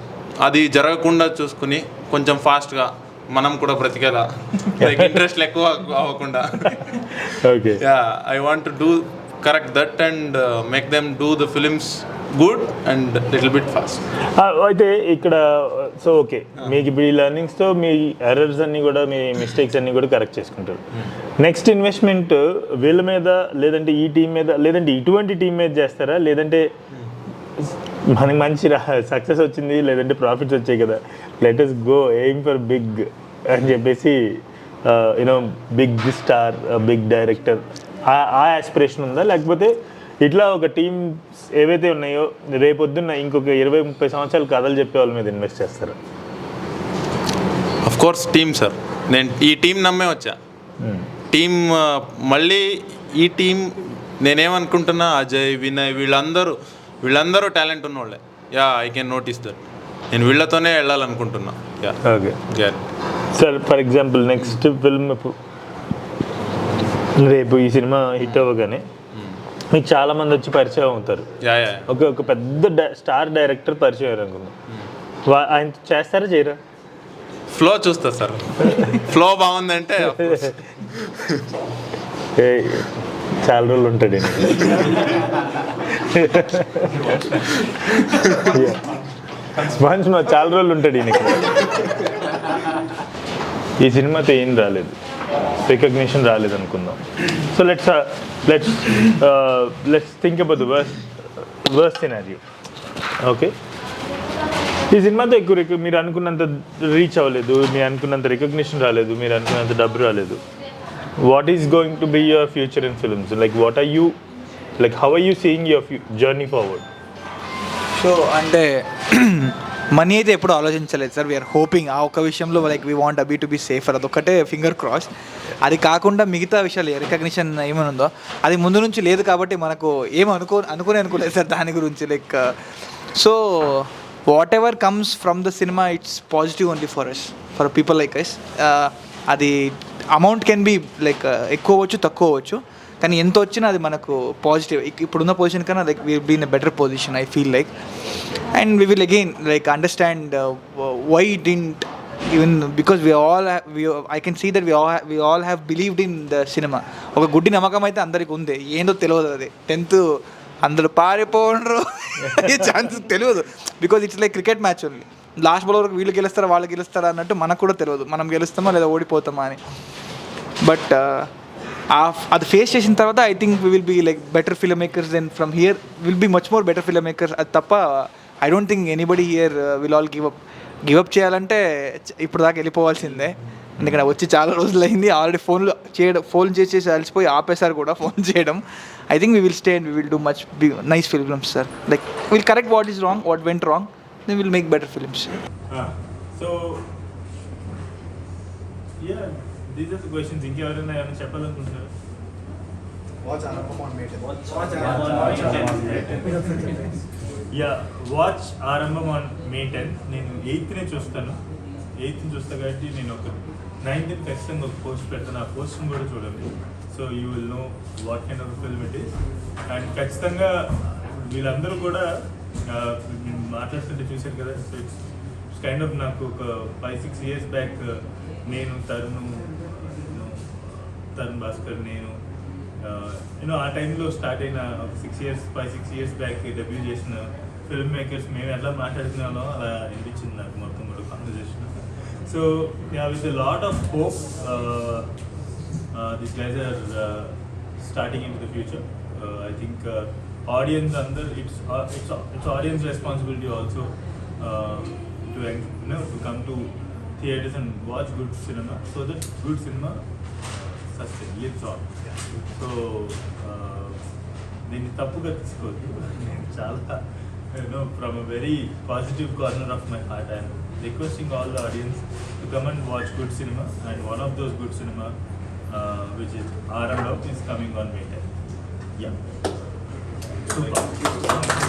అది జరగకుండా చూసుకుని కొంచెం ఫాస్ట్గా మనం కూడా బ్రతికేలా, లైక్ ఇంట్రెస్ట్ ఎక్కువ అవ్వకుండా. Okay, I want to do correct that and make them do the films good and little bit fast. అయితే ఇక్కడ సో ఓకే, మీకు ఇప్పుడు ఈ లెర్నింగ్స్తో మీ ఎర్రర్స్ అన్నీ కూడా, మీ మిస్టేక్స్ అన్నీ కూడా కరెక్ట్ చేసుకుంటారు. నెక్స్ట్ ఇన్వెస్ట్మెంట్ వీళ్ళ మీద, లేదంటే ఈ టీం మీద, లేదంటే ఇటువంటి టీం మీద చేస్తారా? లేదంటే మనకి మంచి సక్సెస్ వచ్చింది, లేదంటే ప్రాఫిట్స్ వచ్చాయి కదా, let us go aim for big అని చెప్పేసి you know big star, big director, ఆ ఆస్పిరేషన్ ఉందా? లేకపోతే ఇట్లా ఒక టీమ్స్ ఏవైతే ఉన్నాయో రేపొద్దున్న ఇంకొక 20-30 సంవత్సరాలు కథలు చెప్పే వాళ్ళ మీద ఇన్వెస్ట్ చేస్తారా? Of course team sir. నేను ఈ టీం నమ్మే వచ్చా. టీం మళ్ళీ ఈ టీం నేనేమనుకుంటున్నా, అజయ్, వినయ్ వీళ్ళందరూ టాలెంట్ ఉన్నవాళ్ళే. I can notice that. నేను వీళ్ళతోనే వెళ్ళాలనుకుంటున్నా. Okay sir, for example next film రేపు ఈ సినిమా హిట్ అవ్వగానే మీకు చాలామంది వచ్చి పరిచయం అవుతారు. ఒక పెద్ద స్టార్ డైరెక్టర్ పరిచయం అయ్యారు అనుకుందాం, ఆయన చేస్తారా చేయరా? ఫ్లో చూస్తా సార్. ఫ్లో బాగుందంటే చాలా రోజులు ఉంటాడు. చాలా రోజులు ఉంటాడు ఈయనకి. ఈ సినిమాతో ఏం రాలేదు, రికగ్నిషన్ రాలేదు అనుకుందాం. So let's think about the worst scenario. Okay, ఈ సినిమాతో ఎక్కువ మీరు అనుకున్నంత రీచ్ అవ్వలేదు, మీరు అనుకున్నంత రికగ్నిషన్ రాలేదు, మీరు అనుకున్నంత డబ్బు రాలేదు. What is going to be your future in films? How are you seeing your journey forward? So అంటే మనీ అయితే ఎప్పుడు ఆలోచించలేదు సార్. వీఆర్ హోపింగ్ ఆ ఒక్క విషయంలో లైక్ వీ వాంట్ అబీ టు బీ సేఫర్, అదొక్కటే ఫింగర్ క్రాస్. అది కాకుండా మిగతా విషయాలు రికగ్నిషన్ ఏమైనా ఉందో అది ముందు నుంచి లేదు కాబట్టి మనకు అనుకోలేదు సార్ దాని గురించి. Like so what ever comes from the సినిమా it's positive only for us, for people like us. అది అమౌంట్ కెన్ బీ లైక్ ఎక్కువ అవ్వచ్చు, తక్కువ అవ్వచ్చు, కానీ ఎంత వచ్చినా అది మనకు పాజిటివ్. ఇప్పుడున్న పొజిషన్ కన్నా like we be in a better position I feel like. And we will again like understand why didn't even because I can see that we all have believed in the సినిమా. ఒక గుడ్డి నమ్మకం అయితే అందరికి ఉంది, ఏందో తెలియదు. అది 10th అందరూ పారిపోండ్రు ఛాన్సెస్ తెలియదు, because it's like cricket match only. Last ball వరకు వీళ్ళు గెలుస్తారా వాళ్ళు గెలుస్తారా అన్నట్టు మనకు కూడా తెలియదు, మనం గెలుస్తామా లేదా ఓడిపోతామా అని. బట్ అది ఫేస్ చేసిన తర్వాత I think we will be like better film makers then from here will be much more better film makers. అది తప్ప I don't think anybody here will all give up చేయాలంటే ఇప్పుడు దాకా వెళ్ళిపోవాల్సిందే. ఎందుకంటే వచ్చి చాలా రోజులు అయింది ఆల్రెడీ. ఫోన్ చేసి అలసిపోయి ఆపేశారు కూడా ఫోన్ చేయడం. I think we will stay and we will do much nice films sir. Like will correct what is wrong, what went wrong, then will make better films. So these are the questions. ఇంకెవరైనా ఏమైనా చెప్పాలనుకుంటున్నారు? Watch ఆరంభం on May 10th. నేను 8th చూస్తాను. 8th చూస్తా కాబట్టి నేను ఒక 9th ఖచ్చితంగా ఒక పోస్ట్ పెడతాను. ఆ పోస్ట్ని కూడా చూడండి. So you will know what kind of film it is. And ఖచ్చితంగా వీళ్ళందరూ కూడా మాట్లాడుతుంటే చూశారు కదా. సో ఇట్స్ కైండ్ ఆఫ్ నాకు ఒక 5-6 years బ్యాక్ నేను తరుణ్ భాస్కర్ నేను ఆ టైంలో స్టార్ట్ అయిన 5-6 years బ్యాక్ డెబ్యూ చేసిన ఫిల్మ్ మేకర్స్ మేము ఎలా మాట్లాడుతున్నామో అలా అనిపించింది నాకు మొత్తం కూడా conversation. So with a lot of hope this guys are starting in to the future. I think audience అందరు it's audience responsibility also to come to theatres and watch good cinema, so that good cinema lives on. So నేను తప్పుగా తీసుకోవద్దు. నేను చాలా from a very positive corner of my heart I am requesting all the audience to come and watch good cinema, and one of those good cinema which is Aram is coming on May 10. Yeah. Super.